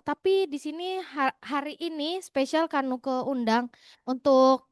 tapi di sini hari ini spesial Kanu keundang untuk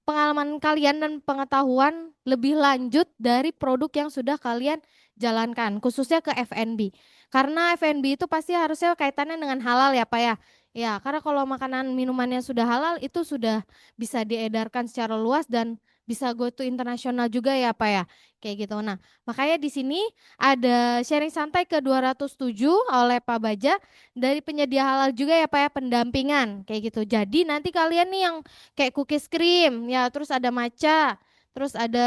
pengalaman kalian dan pengetahuan lebih lanjut dari produk yang sudah kalian jalankan, khususnya ke F&B. Karena F&B itu pasti harusnya kaitannya dengan halal ya Pak ya. Ya, karena kalau makanan minumannya sudah halal itu sudah bisa diedarkan secara luas dan bisa go to internasional juga ya Pak ya. Kayak gitu. Nah, makanya di sini ada sharing santai ke 207 oleh Pak Baja dari penyedia halal juga ya Pak ya, pendampingan kayak gitu. Jadi nanti kalian nih yang kayak cookies cream ya, terus ada matcha, terus ada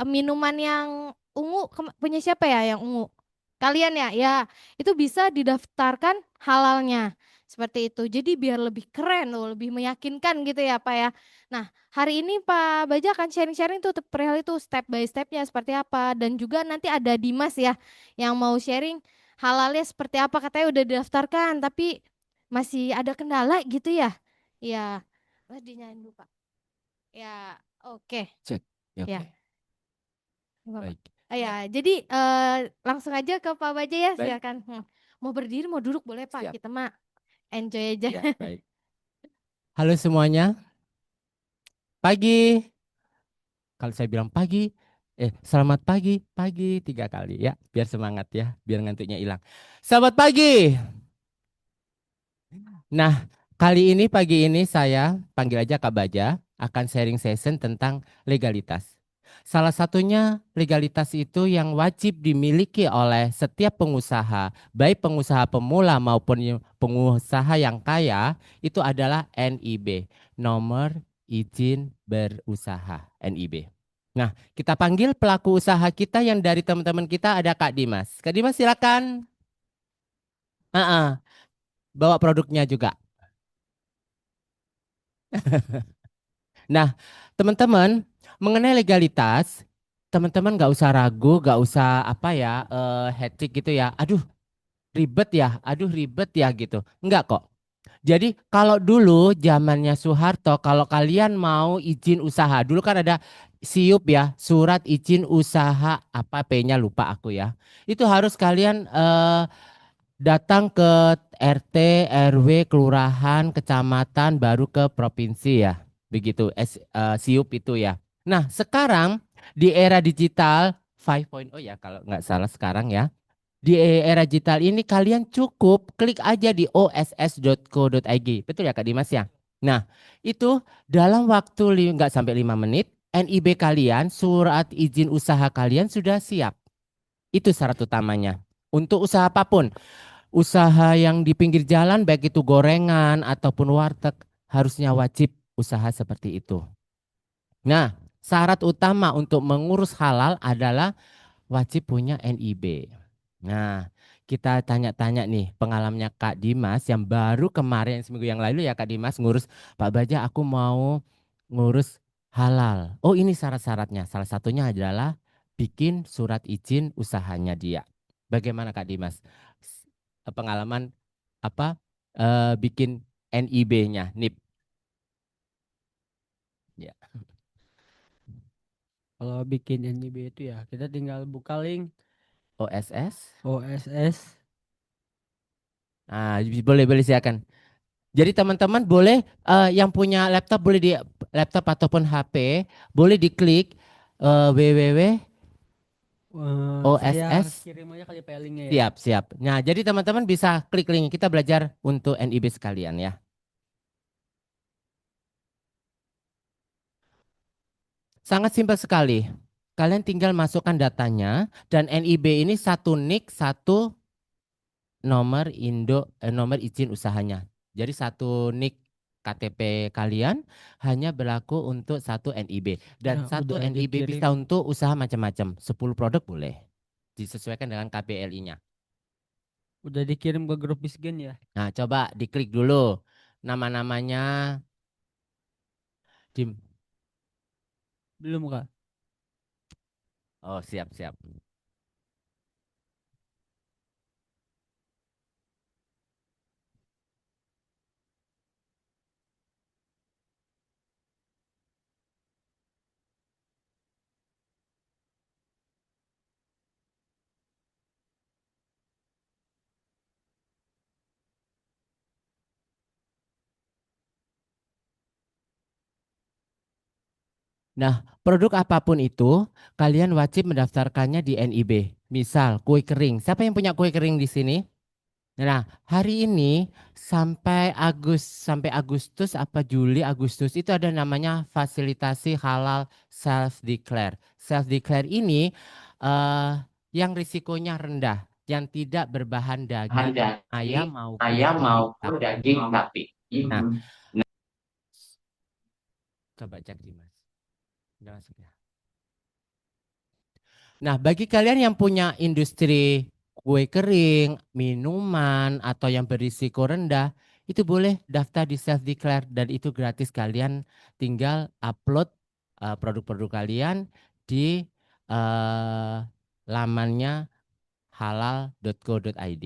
minuman yang ungu punya siapa ya yang ungu? Kalian ya, ya itu bisa didaftarkan halalnya seperti itu. Jadi biar lebih keren loh, lebih meyakinkan gitu ya Pak ya. Nah, hari ini Pak Baja akan sharing-sharing tuh perihal itu step by stepnya seperti apa dan juga nanti ada Dimas ya yang mau sharing halalnya seperti apa katanya udah didaftarkan tapi masih ada kendala gitu ya. Ya, dinyain dulu Pak. Ya, oke. Cek. Ya, Ya, oke. Bapak. Baik. Ya, jadi langsung aja ke Pak Baja ya, Baik. silakan. Mau berdiri, mau duduk boleh Pak. Siap. Kita mah enjoy aja. Ya, baik. Halo semuanya. Pagi. Kalau saya bilang pagi, selamat pagi, pagi 3 kali ya, biar semangat ya, biar ngantuknya hilang. Selamat pagi. Nah, kali ini pagi ini saya panggil aja Kak Baja akan sharing session tentang legalitas. Salah satunya legalitas itu yang wajib dimiliki oleh setiap pengusaha, baik pengusaha pemula maupun pengusaha yang kaya, itu adalah NIB, nomor izin berusaha, NIB. Nah, kita panggil pelaku usaha kita yang dari teman-teman kita ada Kak Dimas. Kak Dimas silakan. Bawa produknya juga. Nah, teman-teman, mengenai legalitas, teman-teman nggak usah ragu, nggak usah apa ya, hectic gitu ya. Aduh ribet ya gitu. Enggak kok. Jadi kalau dulu zamannya Soeharto, kalau kalian mau izin usaha, dulu kan ada SIUP ya, surat izin usaha apa P-nya lupa aku ya. Itu harus kalian datang ke RT, RW, kelurahan, kecamatan, baru ke provinsi ya. Begitu, SIUP itu ya. Nah, sekarang di era digital 5.0 ya kalau nggak salah sekarang ya. Di era digital ini kalian cukup klik aja di oss.co.id. Betul ya Kak Dimas ya? Nah, itu dalam waktu nggak sampai 5 menit, NIB kalian, surat izin usaha kalian sudah siap. Itu syarat utamanya. Untuk usaha apapun. Usaha yang di pinggir jalan baik itu gorengan ataupun warteg harusnya wajib usaha seperti itu. Nah, syarat utama untuk mengurus halal adalah wajib punya NIB. Nah, kita tanya-tanya nih pengalamannya Kak Dimas yang baru kemarin seminggu yang lalu ya Kak Dimas ngurus Pak Baja aku mau ngurus halal. Oh ini syarat-syaratnya. Salah satunya adalah bikin surat izin usahanya dia. Bagaimana Kak Dimas? Pengalaman apa bikin NIB-nya, NIP. Ya. Kalau bikin NIB itu ya kita tinggal buka link OSS. OSS. Nah, boleh boleh silakan. Jadi teman-teman boleh yang punya laptop boleh di laptop ataupun HP boleh diklik Saya www.oss. kirim aja kali Pak linknya ya. Siap, siap. Nah, jadi teman-teman bisa klik link kita belajar untuk NIB sekalian ya. Sangat simpel sekali. Kalian tinggal masukkan datanya dan NIB ini satu NIK, satu nomor izin usahanya. Jadi satu NIK KTP kalian hanya berlaku untuk satu NIB dan Nah, satu udah NIB dikirim. bisa untuk usaha macam-macam. 10 produk boleh disesuaikan dengan KBLI-nya. Udah dikirim ke grup Bisgen ya. Nah, coba diklik dulu nama-namanya. Dim. Belum Kak. Oh, siap, siap. Nah, produk apapun itu, kalian wajib mendaftarkannya di NIB. Misal, kue kering. Siapa yang punya kue kering di sini? Nah, hari ini sampai Agustus apa Juli Agustus itu ada namanya fasilitasi halal self declare. Self declare ini eh, yang risikonya rendah, yang tidak berbahan daging ayam maupun daging sapi. Nah, coba cek Dimas. Udah masuk ya. Nah, bagi kalian yang punya industri kue kering, minuman, atau yang berisiko rendah, itu boleh daftar di self declare dan itu gratis. Kalian tinggal upload produk-produk kalian di eh, lamannya halal.co.id.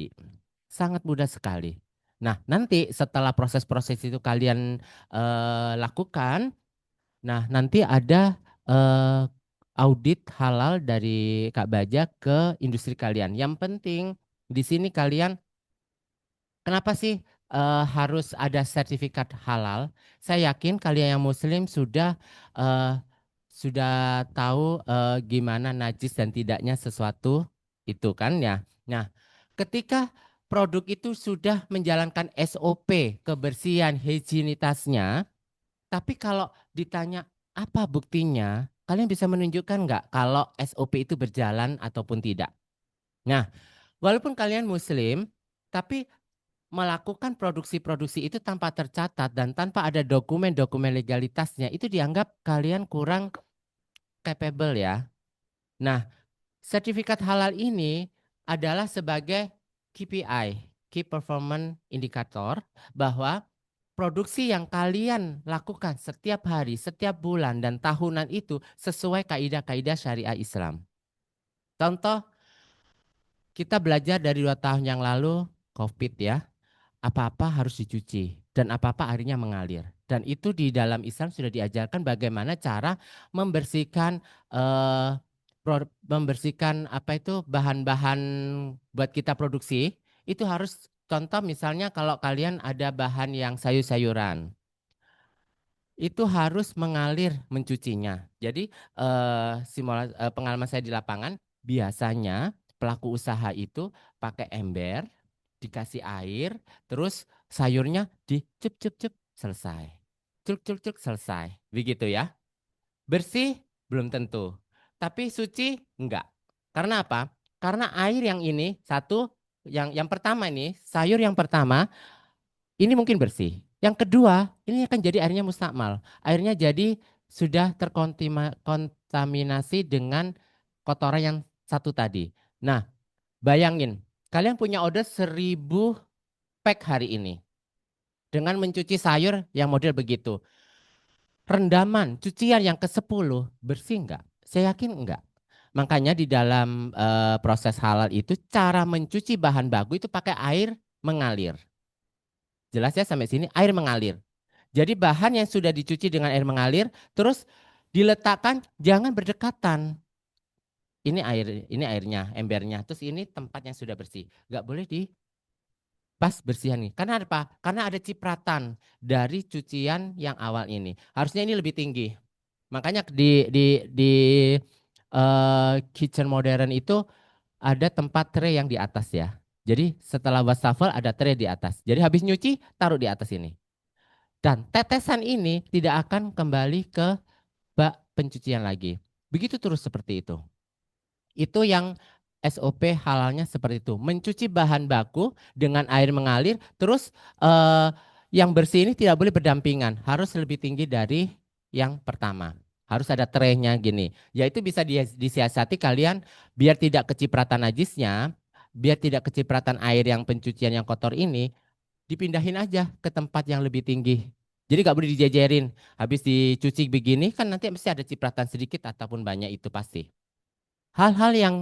Sangat mudah sekali. Nah, nanti setelah proses-proses itu kalian lakukan, nah, nanti ada eh, audit halal dari Kak Baja ke industri kalian. Yang penting di sini kalian kenapa sih harus ada sertifikat halal? Saya yakin kalian yang Muslim eh, sudah tahu gimana najis dan tidaknya sesuatu itu kan ya. Nah, ketika produk itu sudah menjalankan SOP kebersihan higienitasnya, tapi kalau ditanya apa buktinya, kalian bisa menunjukkan nggak kalau SOP itu berjalan ataupun tidak? Nah, walaupun kalian Muslim, tapi melakukan produksi-produksi itu tanpa tercatat dan tanpa ada dokumen-dokumen legalitasnya, itu dianggap kalian kurang capable ya. Nah, sertifikat halal ini adalah sebagai KPI, Key Performance Indicator, bahwa produksi yang kalian lakukan setiap hari, setiap bulan, dan tahunan itu sesuai kaidah-kaidah syariah Islam. Contoh, kita belajar dari 2 tahun yang lalu, COVID ya, apa-apa harus dicuci, dan apa-apa airnya mengalir. Dan itu di dalam Islam sudah diajarkan bagaimana cara membersihkan eh, membersihkan apa itu bahan-bahan buat kita produksi. Itu harus contoh misalnya kalau kalian ada bahan yang sayur-sayuran, itu harus mengalir mencucinya. Jadi pengalaman saya di lapangan biasanya pelaku usaha itu pakai ember, dikasih air, terus sayurnya dicup cup cup selesai. Cuk cuk cuk selesai. Begitu ya. Bersih belum tentu. Tapi suci enggak. Karena apa? Karena air yang ini satu yang pertama ini, sayur yang pertama ini mungkin bersih. Yang kedua, ini akan jadi airnya mustakmal. Airnya jadi sudah terkontaminasi dengan kotoran yang satu tadi. Nah, bayangin, kalian punya order 1.000 pack hari ini. Dengan mencuci sayur yang model begitu. Rendaman, cucian yang ke-10, bersih enggak? Saya yakin enggak. Makanya di dalam proses halal itu, cara mencuci bahan baku itu pakai air mengalir. Jelas ya sampai sini, air mengalir. Jadi bahan yang sudah dicuci dengan air mengalir terus diletakkan jangan berdekatan. Ini airnya, embernya. Terus ini tempat yang sudah bersih. Gak boleh di pas bersihan nih. Karena apa? Karena ada cipratan dari cucian yang awal ini. Harusnya ini lebih tinggi. Makanya di kitchen modern itu ada tempat tray yang di atas ya. Jadi setelah wastafel ada tray di atas. Jadi habis nyuci taruh di atas ini. Dan tetesan ini tidak akan kembali ke bak pencucian lagi. Begitu terus seperti itu. Itu yang SOP halalnya seperti itu. Mencuci bahan baku dengan air mengalir, terus yang bersih ini tidak boleh berdampingan. Harus lebih tinggi dari yang pertama. Harus ada traynya gini. Yaitu bisa disiasati kalian biar tidak kecipratan najisnya, biar tidak kecipratan air yang pencucian yang kotor ini, dipindahin aja ke tempat yang lebih tinggi. Jadi gak boleh dijejerin. Habis dicuci begini kan nanti mesti ada cipratan sedikit ataupun banyak itu pasti. Hal-hal yang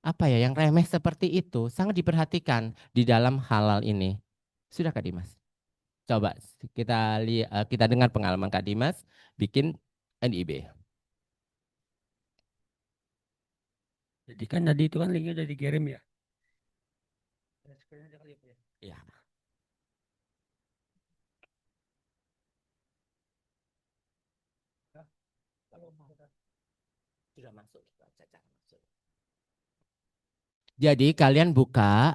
apa ya, yang remeh seperti itu sangat diperhatikan di dalam halal ini. Sudah Kak Dimas? Coba kita dengar pengalaman Kak Dimas bikin NIB. Jadi kan tadi itu kan linknya udah dikirim ya. Ya. Sudah masuk. Jadi kalian buka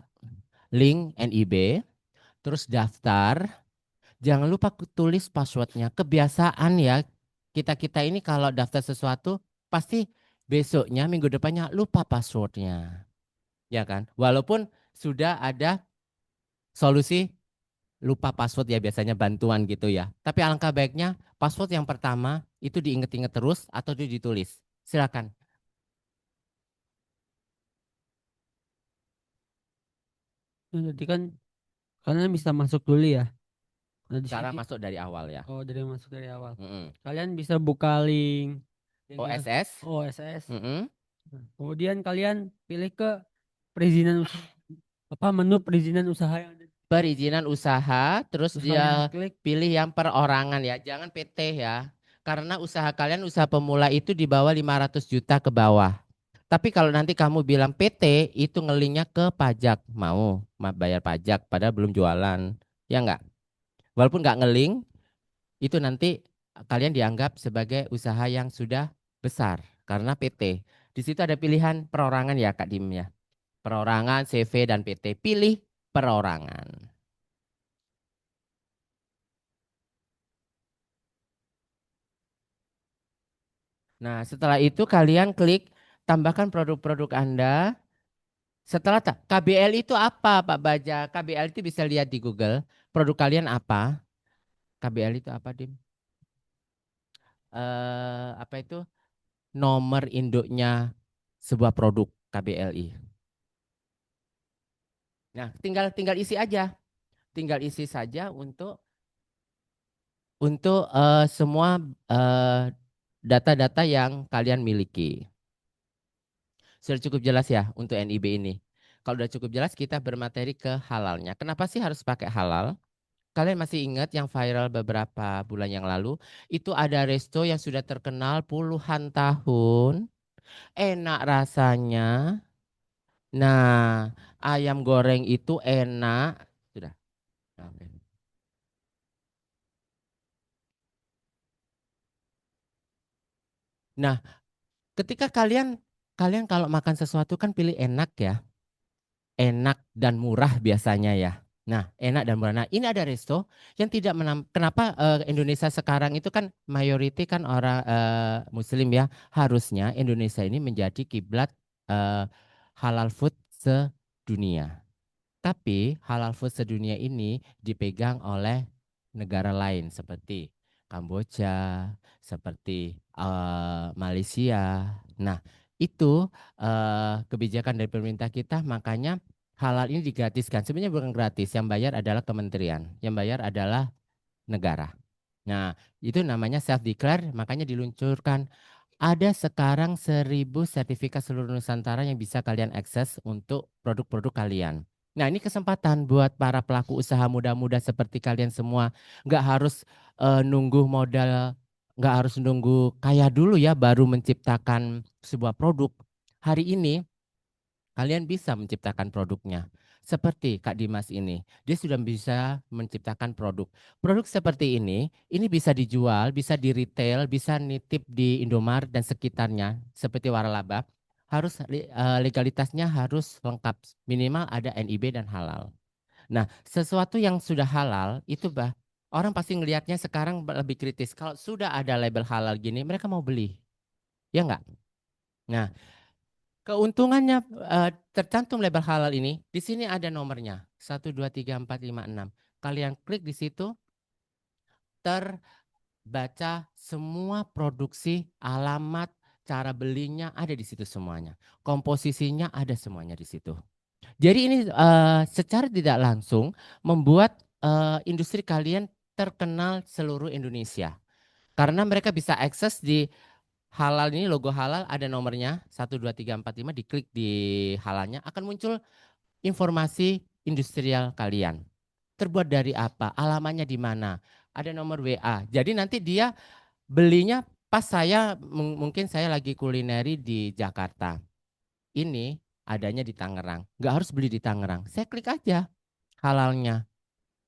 link NIB, terus daftar. Jangan lupa tulis passwordnya. Kebiasaan ya, kita-kita ini kalau daftar sesuatu, pasti besoknya, minggu depannya lupa passwordnya. Ya kan? Walaupun sudah ada solusi lupa password ya, biasanya bantuan gitu ya. Tapi alangkah baiknya password yang pertama itu diinget-inget terus atau ditulis. Silakan. Jadi kan kalian bisa masuk dulu ya. Nah, di Cara sini masuk dari awal ya. dari masuk dari awal. Mm-mm. Kalian bisa buka link dengan OSS. OSS. Mm-mm. Nah, kemudian kalian pilih ke perizinan usaha, menu perizinan usaha yang ada. Perizinan usaha, terus Terus kalian dia klik. pilih yang perorangan ya, jangan PT ya. Karena usaha kalian usaha pemula itu di bawah 500 juta ke bawah. Tapi kalau nanti kamu bilang PT itu ngelinknya ke pajak, mau bayar pajak padahal belum jualan. Ya enggak? Walaupun enggak ngelink, itu nanti kalian dianggap sebagai usaha yang sudah besar karena PT. Di situ ada pilihan perorangan ya Kak Dim ya. Perorangan, CV dan PT. Pilih perorangan. Nah, setelah itu kalian klik tambahkan produk-produk Anda. Setelah KBL itu apa, Pak Baja? KBL itu bisa lihat di Google. Produk kalian apa? KBL itu apa, Dim? Apa itu? Nomor induknya sebuah produk KBLI. Nah, tinggal isi aja. Tinggal isi saja untuk semua data-data yang kalian miliki. Sudah cukup jelas ya untuk NIB ini. Kalau sudah cukup jelas kita bermateri ke halalnya. Kenapa sih harus pakai halal? Kalian masih ingat yang viral beberapa bulan yang lalu? Itu ada resto yang sudah terkenal puluhan tahun. Enak rasanya. Nah, ayam goreng itu enak. Sudah. Oke. Nah, ketika kalian kalau makan sesuatu kan pilih enak ya. Enak dan murah biasanya ya. Nah, enak dan murah. Nah, ini ada resto yang tidak kenapa Indonesia sekarang itu kan mayoriti kan orang Muslim ya. Harusnya Indonesia ini menjadi kiblat eh, halal food sedunia. Tapi halal food sedunia ini dipegang oleh negara lain seperti Kamboja, seperti Malaysia. Nah, itu kebijakan dari pemerintah kita, makanya halal ini digratiskan. Sebenarnya bukan gratis, yang bayar adalah kementerian, yang bayar adalah negara. Nah, itu namanya self declare, makanya diluncurkan. Ada sekarang 1.000 sertifikat seluruh Nusantara yang bisa kalian akses untuk produk-produk kalian. Nah, ini kesempatan buat para pelaku usaha muda-muda seperti kalian semua. Nggak harus nunggu modal, nggak harus nunggu kaya dulu ya baru menciptakan sebuah produk. Hari ini kalian bisa menciptakan produknya. Seperti Kak Dimas ini, dia sudah bisa menciptakan produk. Produk seperti ini bisa dijual, bisa di retail, bisa nitip di Indomaret dan sekitarnya, seperti waralaba. Harus legalitasnya harus lengkap, minimal ada NIB dan halal. Nah, sesuatu yang sudah halal itu orang pasti ngelihatnya sekarang lebih kritis. Kalau sudah ada label halal gini, mereka mau beli, ya enggak? Nah, keuntungannya tercantum label halal ini, di sini ada nomornya 1, 2, 3, 4, 5, 6. Kalian klik di situ, terbaca semua produksi, alamat, cara belinya ada di situ semuanya. Komposisinya ada semuanya di situ. Jadi ini secara tidak langsung membuat industri kalian terkenal seluruh Indonesia. Karena mereka bisa akses di halal ini, logo halal ada nomornya 1, 2, 3, 4, 5, diklik di halalnya akan muncul informasi industrial kalian. Terbuat dari apa? Alamatnya di mana? Ada nomor WA. Jadi nanti dia belinya pas saya mungkin saya lagi kulineri di Jakarta. Ini adanya di Tangerang. Nggak harus beli di Tangerang. Saya klik aja halalnya.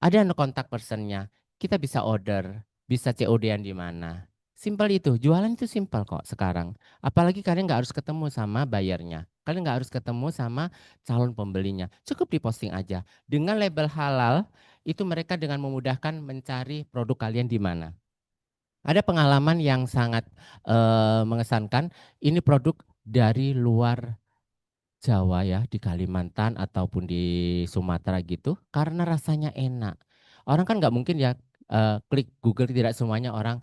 Ada kontak personnya. Kita bisa order, bisa COD-an di mana. Simpel itu, jualan itu simpel kok sekarang. Apalagi kalian nggak harus ketemu sama bayarnya. Kalian nggak harus ketemu sama calon pembelinya. Cukup diposting aja. Dengan label halal, itu mereka dengan memudahkan mencari produk kalian di mana. Ada pengalaman yang sangat mengesankan. Ini produk dari luar Jawa ya, di Kalimantan ataupun di Sumatera gitu, karena rasanya enak. Orang kan nggak mungkin ya klik Google, tidak semuanya orang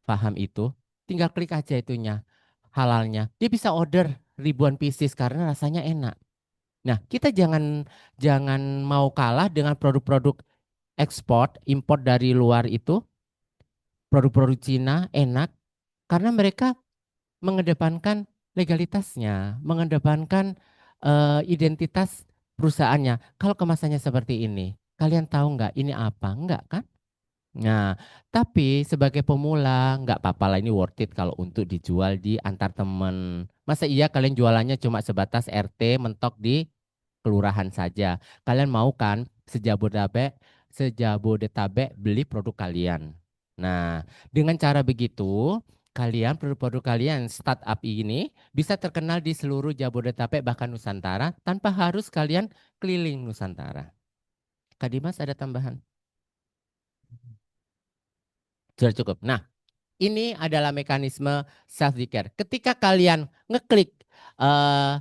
paham itu. Tinggal klik aja itunya, halalnya. Dia bisa order ribuan pieces karena rasanya enak. Nah, kita jangan jangan mau kalah dengan produk-produk ekspor, import dari luar itu, produk-produk Cina enak karena mereka mengedepankan legalitasnya, mengedepankan identitas perusahaannya. Kalau kemasannya seperti ini, kalian tahu nggak ini apa? Nggak kan? Nah, tapi sebagai pemula nggak apa-apa lah, ini worth it kalau untuk dijual di antar teman. Masa iya kalian jualannya cuma sebatas RT mentok di kelurahan saja. Kalian mau kan sejabodetabek beli produk kalian. Nah, dengan cara begitu, kalian produk-produk kalian startup ini bisa terkenal di seluruh Jabodetabek bahkan Nusantara tanpa harus kalian keliling Nusantara. Kak Dimas ada tambahan? Sudah cukup. Nah, ini adalah mekanisme self declare. Ketika kalian ngeklik eh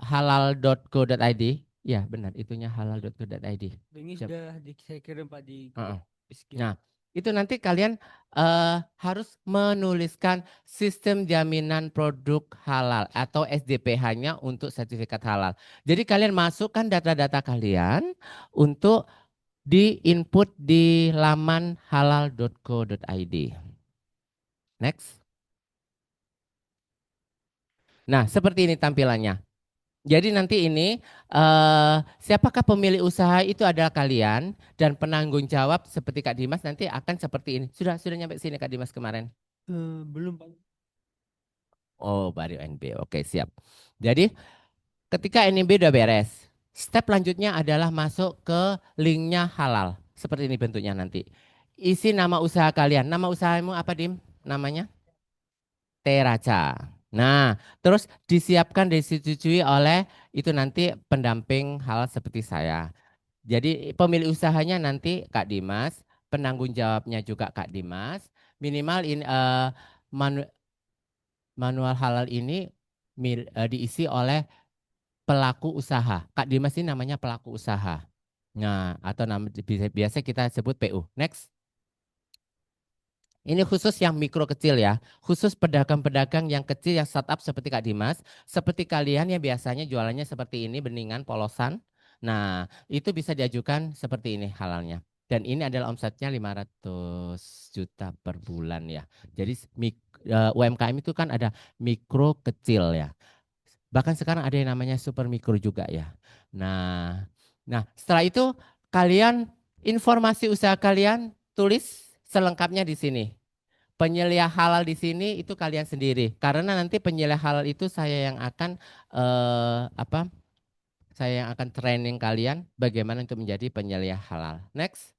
halal.co.id, ya benar itunya halal.co.id. Ini Siap. sudah saya kirim Pak di Heeh. Skill. Nah, itu nanti kalian harus menuliskan sistem jaminan produk halal atau SDPH-nya untuk sertifikat halal. Jadi kalian masukkan data-data kalian untuk di-input di laman halal.co.id. Next. Nah, seperti ini tampilannya. Jadi nanti ini siapakah pemilik usaha itu adalah kalian dan penanggung jawab seperti Kak Dimas nanti akan seperti ini. Sudah nyampe sini Kak Dimas kemarin. Belum Pak. Oh, baru NB. Oke, siap. Jadi ketika NB udah beres, step lanjutnya adalah masuk ke linknya halal. Seperti ini bentuknya nanti. Isi nama usaha kalian. Nama usahamu apa, Dim? Namanya? Teraca. Nah, terus disiapkan, disetujui oleh itu nanti pendamping hal seperti saya. Jadi pemilik usahanya nanti Kak Dimas, penanggung jawabnya juga Kak Dimas. Minimal ini manual halal ini diisi oleh pelaku usaha. Kak Dimas ini namanya pelaku usaha. Nah, atau biasa kita sebut PU. Next. Ini khusus yang mikro kecil ya, khusus pedagang-pedagang yang kecil yang startup seperti Kak Dimas, seperti kalian yang biasanya jualannya seperti ini, beningan, polosan. Nah, itu bisa diajukan seperti ini halalnya. Dan ini adalah omsetnya 500 juta per bulan ya. Jadi UMKM itu kan ada mikro kecil ya. Bahkan sekarang ada yang namanya super mikro juga ya. Nah, setelah itu kalian informasi usaha kalian tulis selengkapnya di sini. Penyelia halal di sini itu kalian sendiri. Karena nanti penyelia halal itu saya yang akan apa? Saya yang akan training kalian bagaimana untuk menjadi penyelia halal. Next.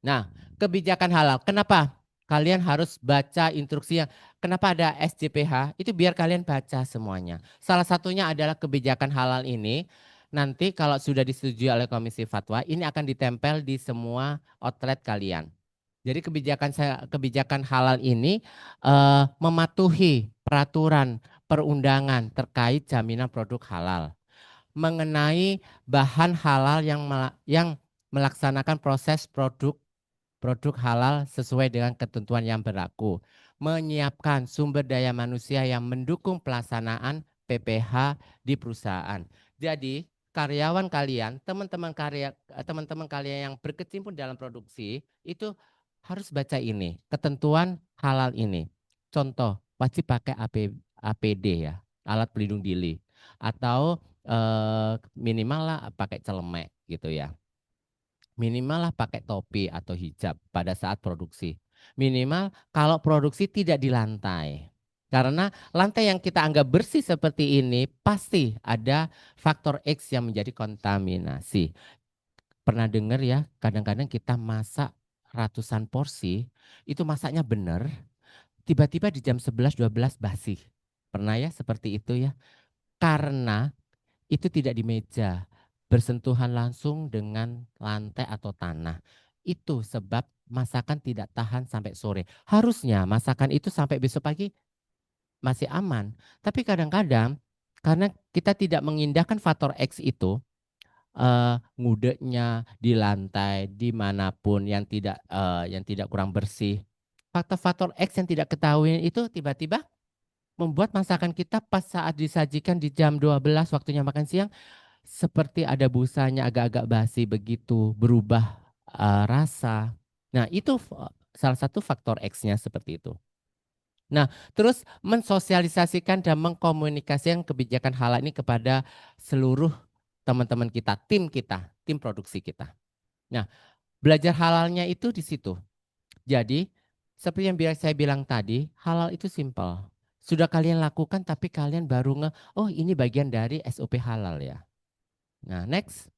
Nah, kebijakan halal. Kenapa? Kalian harus baca instruksinya. Kenapa ada SJPH? Itu biar kalian baca semuanya. Salah satunya adalah kebijakan halal ini. Nanti kalau sudah disetujui oleh Komisi Fatwa, ini akan ditempel di semua outlet kalian. Jadi kebijakan halal ini mematuhi peraturan perundangan terkait jaminan produk halal, mengenai bahan halal yang melaksanakan proses produk halal sesuai dengan ketentuan yang berlaku, menyiapkan sumber daya manusia yang mendukung pelaksanaan PPH di perusahaan. Jadi karyawan kalian, teman-teman kalian yang berkecimpung dalam produksi itu harus baca ini, ketentuan halal ini. Contoh, wajib pakai APD ya, alat pelindung diri, atau minimal lah pakai celemek gitu ya. Minimal lah pakai topi atau hijab pada saat produksi. Minimal kalau produksi tidak di lantai. Karena lantai yang kita anggap bersih seperti ini pasti ada faktor X yang menjadi kontaminasi. Pernah dengar ya, kadang-kadang kita masak ratusan porsi, itu masaknya benar, tiba-tiba di jam 11-12 basi. Pernah ya seperti itu ya? Karena itu tidak di meja, bersentuhan langsung dengan lantai atau tanah. Itu sebab masakan tidak tahan sampai sore. Harusnya masakan itu sampai besok pagi masih aman. Tapi kadang-kadang karena kita tidak mengindahkan faktor X itu, ngudeknya di lantai dimanapun yang tidak kurang bersih. Faktor-faktor X yang tidak ketahui itu tiba-tiba membuat masakan kita pas saat disajikan di jam 12 waktunya makan siang seperti ada busanya agak-agak basi begitu, berubah rasa. Nah, itu salah satu faktor X-nya seperti itu. Nah, terus mensosialisasikan dan mengkomunikasikan kebijakan halal ini kepada seluruh teman-teman kita, tim produksi kita. Nah, belajar halalnya itu di situ. Jadi, seperti yang biasa saya bilang tadi, halal itu simpel. Sudah kalian lakukan tapi kalian baru oh ini bagian dari SOP halal ya. Nah, next.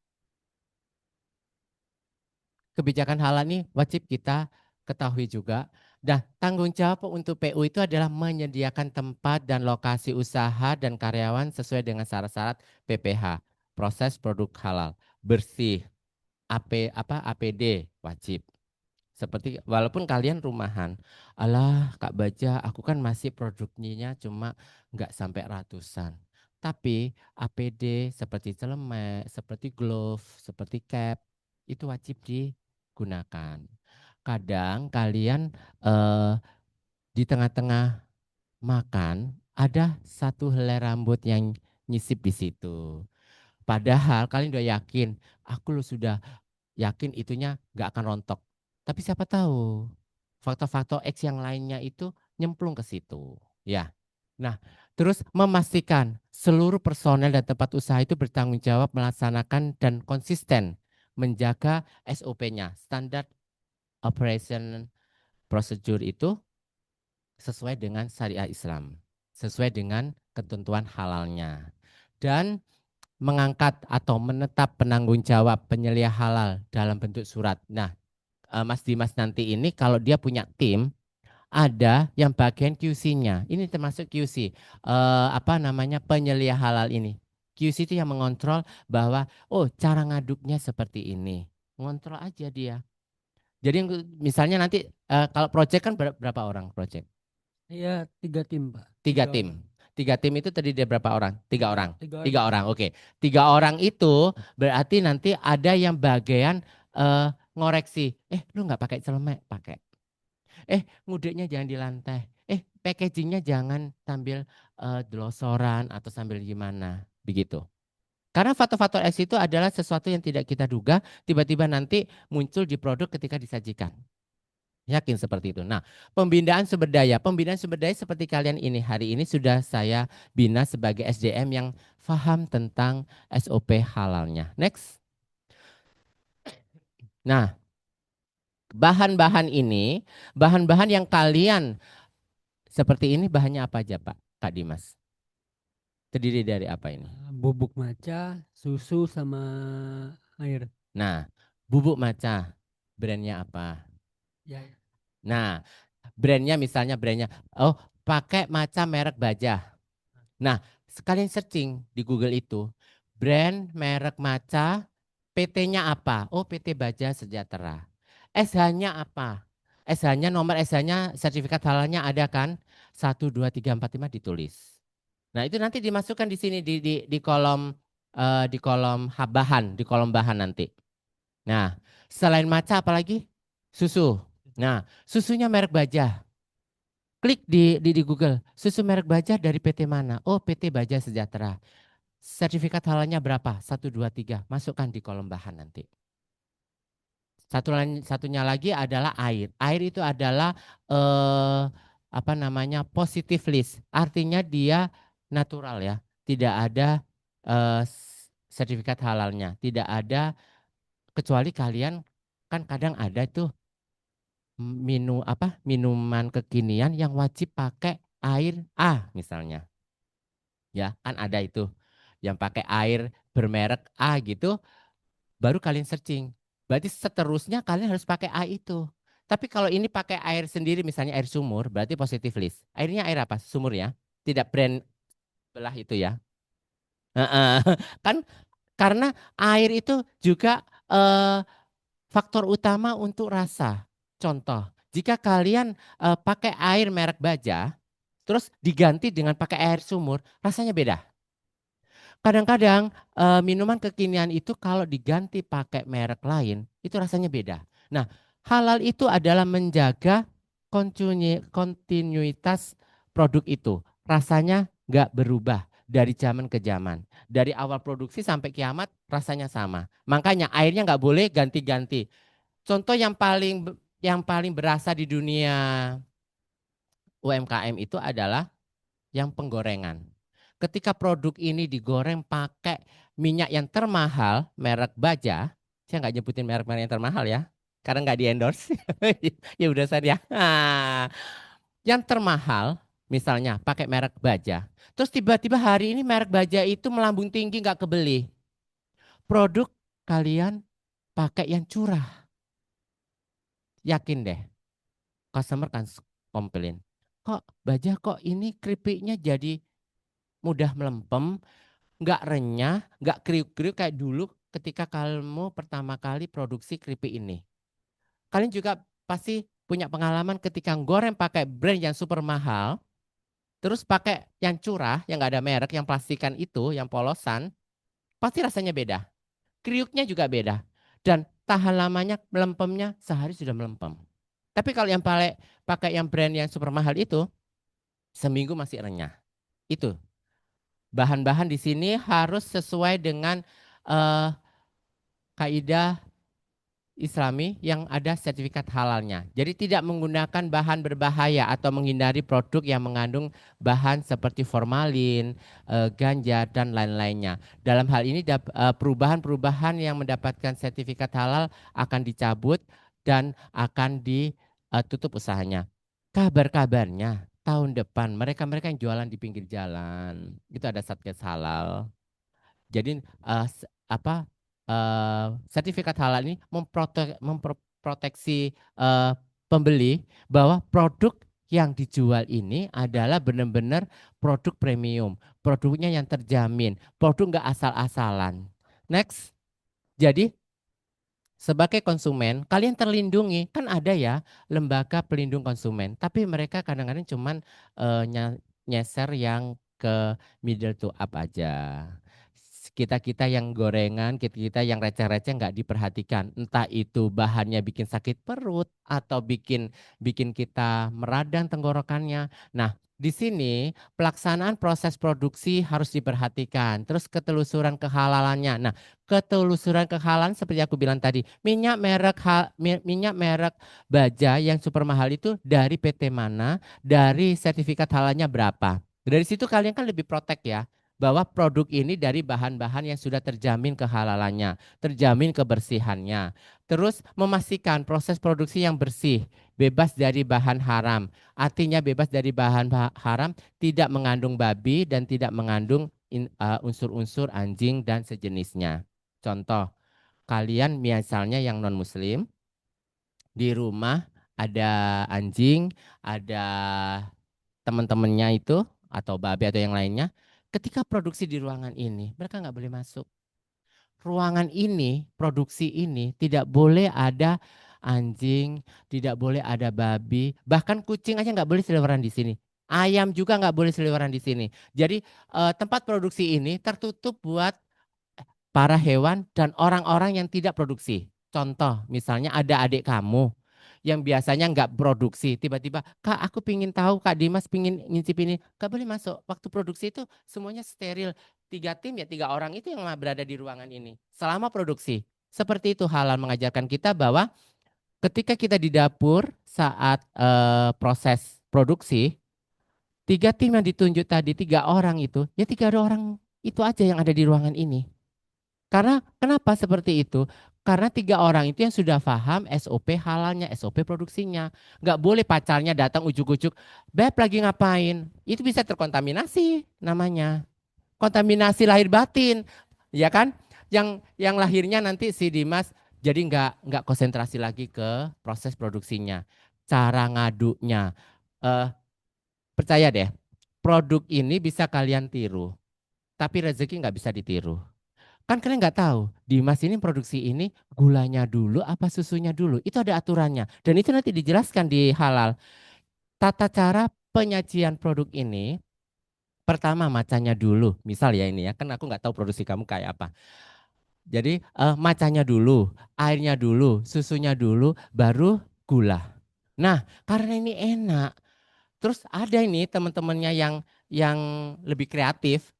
Kebijakan halal ini wajib kita ketahui juga. Dan tanggung jawab untuk PU itu adalah menyediakan tempat dan lokasi usaha dan karyawan sesuai dengan syarat-syarat PPH, proses produk halal, bersih, APD wajib. Seperti walaupun kalian rumahan, alah Kak Baja, aku kan masih produknya cuma nggak sampai ratusan. Tapi APD seperti celemek, seperti glove, seperti cap, itu wajib digunakan. Kadang kalian di tengah-tengah makan ada satu helai rambut yang nyisip di situ. Padahal kalian udah yakin, aku lo sudah yakin itunya nggak akan rontok. Tapi siapa tahu faktor-faktor X yang lainnya itu nyemplung ke situ. Ya. Nah, terus memastikan seluruh personel dan tempat usaha itu bertanggung jawab melaksanakan dan konsisten menjaga SOP-nya, standar operation procedure itu sesuai dengan syariah Islam, sesuai dengan ketentuan halalnya. Dan mengangkat atau menetap penanggung jawab penyelia halal dalam bentuk surat. Nah, Mas Dimas nanti ini kalau dia punya tim, ada yang bagian QC-nya. Ini termasuk QC, apa namanya penyelia halal ini. QC itu yang mengontrol bahwa oh cara ngaduknya seperti ini. Ngontrol aja dia. Jadi misalnya nanti kalau project kan berapa orang project? Iya, 3 tim, Pak. Tiga 3 tim. orang. 3 tim itu terdiri dari berapa orang? 3 orang. 3 orang. 3 orang, oke. 3 orang itu berarti nanti ada yang bagian ngoreksi. Lu nggak pakai celemek? Pakai. Ngudeknya jangan di lantai. Packagingnya jangan sambil delosoran atau sambil gimana. Begitu. Karena faktor-faktor X itu adalah sesuatu yang tidak kita duga, tiba-tiba nanti muncul di produk ketika disajikan. Yakin seperti itu. Nah, pembinaan sumber daya. Pembinaan sumber daya seperti kalian ini hari ini sudah saya bina sebagai SDM yang paham tentang SOP halalnya. Next. Nah, bahan-bahan ini, bahan-bahan yang kalian seperti ini bahannya apa aja, Pak? Kak Dimas. Terdiri dari apa ini? Bubuk maca, susu sama air. Nah, bubuk maca, brandnya apa? Ya. Nah, brandnya misalnya oh pakai maca merek Baja. Nah, sekalian searching di Google itu, brand merek maca, PT-nya apa? Oh, PT Baja Sejahtera. SH-nya apa? SH-nya nomor SH-nya sertifikat halalnya ada kan? 1 2 3 4 5 ditulis. Nah, itu nanti dimasukkan di sini di kolom bahan, di kolom bahan nanti. Nah, selain maca apalagi? Susu. Nah, susunya merek Baja. Klik di Google, susu merek Baja dari PT mana? Oh, PT Baja Sejahtera. Sertifikat halalnya berapa? 1 2 3. Masukkan di kolom bahan nanti. Satunya lagi adalah air. Air itu adalah apa namanya positive list. Artinya dia natural ya. Tidak ada sertifikat halalnya. Tidak ada kecuali kalian kan kadang ada tuh minuman kekinian yang wajib pakai air A misalnya. Ya, kan ada itu yang pakai air bermerek A gitu, baru kalian searching. Berarti seterusnya kalian harus pakai A itu. Tapi kalau ini pakai air sendiri, misalnya air sumur, berarti positif list. Airnya air apa? Sumur ya, tidak brand belah itu ya. Heeh. Kan karena air itu juga faktor utama untuk rasa. Contoh, jika kalian pakai air merek Baja, terus diganti dengan pakai air sumur, rasanya beda. Kadang-kadang minuman kekinian itu kalau diganti pakai merek lain, itu rasanya beda. Nah, halal itu adalah menjaga kontinuitas produk itu. Rasanya nggak berubah dari zaman ke zaman. Dari awal produksi sampai kiamat rasanya sama. Makanya airnya nggak boleh ganti-ganti. Contoh yang paling berasa di dunia UMKM itu adalah yang penggorengan. Ketika produk ini digoreng pakai minyak yang termahal, merek Baja, saya nggak nyebutin merek-merek yang termahal ya, karena nggak di-endorse. Ya udah saya. Nah, yang termahal, misalnya pakai merek Baja, terus tiba-tiba hari ini merek Baja itu melambung tinggi nggak kebeli. Produk kalian pakai yang curah, yakin deh, customer kan komplain. Kok Baja kok ini keripiknya jadi mudah melempem, nggak renyah, nggak kriuk-kriuk kayak dulu ketika kamu pertama kali produksi keripik ini. Kalian juga pasti punya pengalaman ketika goreng pakai brand yang super mahal, terus pakai yang curah, yang nggak ada merek, yang plastikan itu, yang polosan, pasti rasanya beda. Kriuknya juga beda. Dan tahan lamanya melempemnya sehari sudah melempem. Tapi kalau yang pakai yang brand yang super mahal itu, seminggu masih renyah. Itu bahan-bahan di sini harus sesuai dengan eh, kaidah Islami yang ada sertifikat halalnya. Jadi tidak menggunakan bahan berbahaya atau menghindari produk yang mengandung bahan seperti formalin, ganja dan lain-lainnya. Dalam hal ini perubahan-perubahan yang mendapatkan sertifikat halal akan dicabut dan akan ditutup usahanya. Kabar-kabarnya tahun depan mereka-mereka yang jualan di pinggir jalan itu ada Satgas Halal. Jadi sertifikat halal ini memproteksi pembeli bahwa produk yang dijual ini adalah benar-benar produk premium, produknya yang terjamin, produk nggak asal-asalan. Next, jadi sebagai konsumen kalian terlindungi, kan ada ya lembaga pelindung konsumen, tapi mereka kadang-kadang cuman nyeser yang ke middle to up aja. Kita-kita yang gorengan, kita-kita yang receh-receh nggak diperhatikan. Entah itu bahannya bikin sakit perut atau bikin bikin kita meradang tenggorokannya. Nah, di sini pelaksanaan proses produksi harus diperhatikan. Terus ketelusuran kehalalannya. Nah, ketelusuran kehalalan seperti aku bilang tadi, minyak merek Baja yang super mahal itu dari PT mana, dari sertifikat halalnya berapa. Dari situ kalian kan lebih protek ya, bahwa produk ini dari bahan-bahan yang sudah terjamin kehalalannya, terjamin kebersihannya. Terus memastikan proses produksi yang bersih, bebas dari bahan haram. Artinya bebas dari bahan haram, tidak mengandung babi dan tidak mengandung unsur-unsur anjing dan sejenisnya. Contoh, kalian misalnya yang non-muslim, di rumah ada anjing, ada teman-temannya itu, atau babi atau yang lainnya, ketika produksi di ruangan ini, mereka nggak boleh masuk. Ruangan ini, produksi ini tidak boleh ada anjing, tidak boleh ada babi, bahkan kucing aja nggak boleh seliweran di sini. Ayam juga nggak boleh seliweran di sini. Jadi tempat produksi ini tertutup buat para hewan dan orang-orang yang tidak produksi. Contoh, misalnya ada adik kamu yang biasanya nggak produksi, tiba-tiba, Kak, aku pingin tahu, Kak Dimas pingin ngincip ini, Kak boleh masuk. Waktu produksi itu semuanya steril. 3 tim ya 3 orang itu yang berada di ruangan ini selama produksi. Seperti itu halal mengajarkan kita bahwa ketika kita di dapur saat proses produksi, 3 tim yang ditunjuk tadi, 3 orang itu, ya 3 orang itu aja yang ada di ruangan ini. Karena kenapa seperti itu? Karena 3 orang itu yang sudah paham SOP halalnya, SOP produksinya. Nggak boleh pacarnya datang ujuk-ujuk, Beb lagi ngapain? Itu bisa terkontaminasi namanya. Kontaminasi lahir batin, ya kan? Yang lahirnya nanti si Dimas Jadi nggak konsentrasi lagi ke proses produksinya, cara ngaduknya. Eh, Percaya deh, produk ini bisa kalian tiru, tapi rezeki nggak bisa ditiru. Kan kalian nggak tahu, Dimas ini produksi ini gulanya dulu apa susunya dulu. Itu ada aturannya. Dan itu nanti dijelaskan di halal. Tata cara penyajian produk ini, pertama macanya dulu. Misal ya ini ya, kan aku nggak tahu produksi kamu kayak apa. Jadi macanya dulu, airnya dulu, susunya dulu, baru gula. Nah, karena ini enak. Terus ada ini teman-temannya yang lebih kreatif,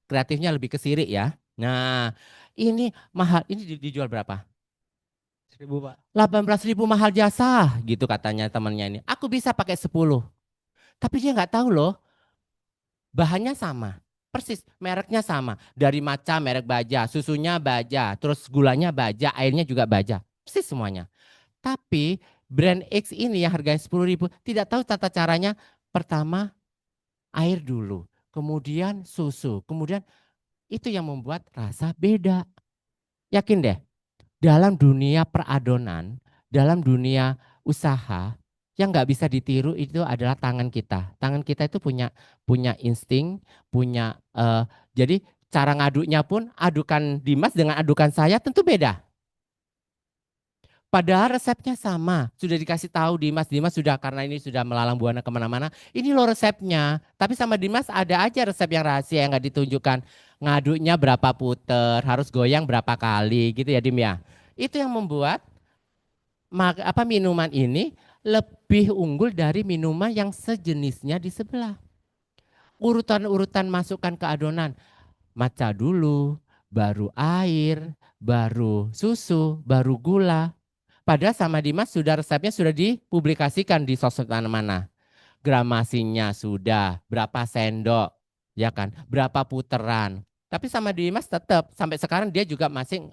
kreatifnya lebih ke sirik ya. Nah, ini mahal, ini dijual berapa? 1.000 Pak. 18.000 mahal jasa gitu katanya temannya ini. Aku bisa pakai 10. Tapi dia nggak tahu loh, bahannya sama. Persis, mereknya sama. Dari Maca merek Baja, susunya Baja, terus gulanya Baja, airnya juga Baja. Persis semuanya. Tapi brand X ini yang harganya 10.000 tidak tahu tata caranya. Pertama air dulu, kemudian susu, kemudian itu yang membuat rasa beda. Yakin deh, dalam dunia peradonan, dalam dunia usaha, yang nggak bisa ditiru itu adalah tangan kita. Tangan kita itu punya punya insting, punya jadi cara ngaduknya pun adukan Dimas dengan adukan saya tentu beda. Padahal resepnya sama, sudah dikasih tahu Dimas, Dimas sudah karena ini sudah melalang buana kemana-mana. Ini loh resepnya, tapi sama Dimas ada aja resep yang rahasia yang nggak ditunjukkan. Ngaduknya berapa puter, harus goyang berapa kali gitu ya Dim ya. Itu yang membuat minuman ini lebih unggul dari minuman yang sejenisnya di sebelah. Urutan-urutan masukkan ke adonan, maca dulu, baru air, baru susu, baru gula. Padahal sama Dimas sudah resepnya sudah dipublikasikan di sosmed mana-mana. Gramasinya sudah, berapa sendok, ya kan, berapa puteran. Tapi sama Dimas tetap sampai sekarang dia juga masih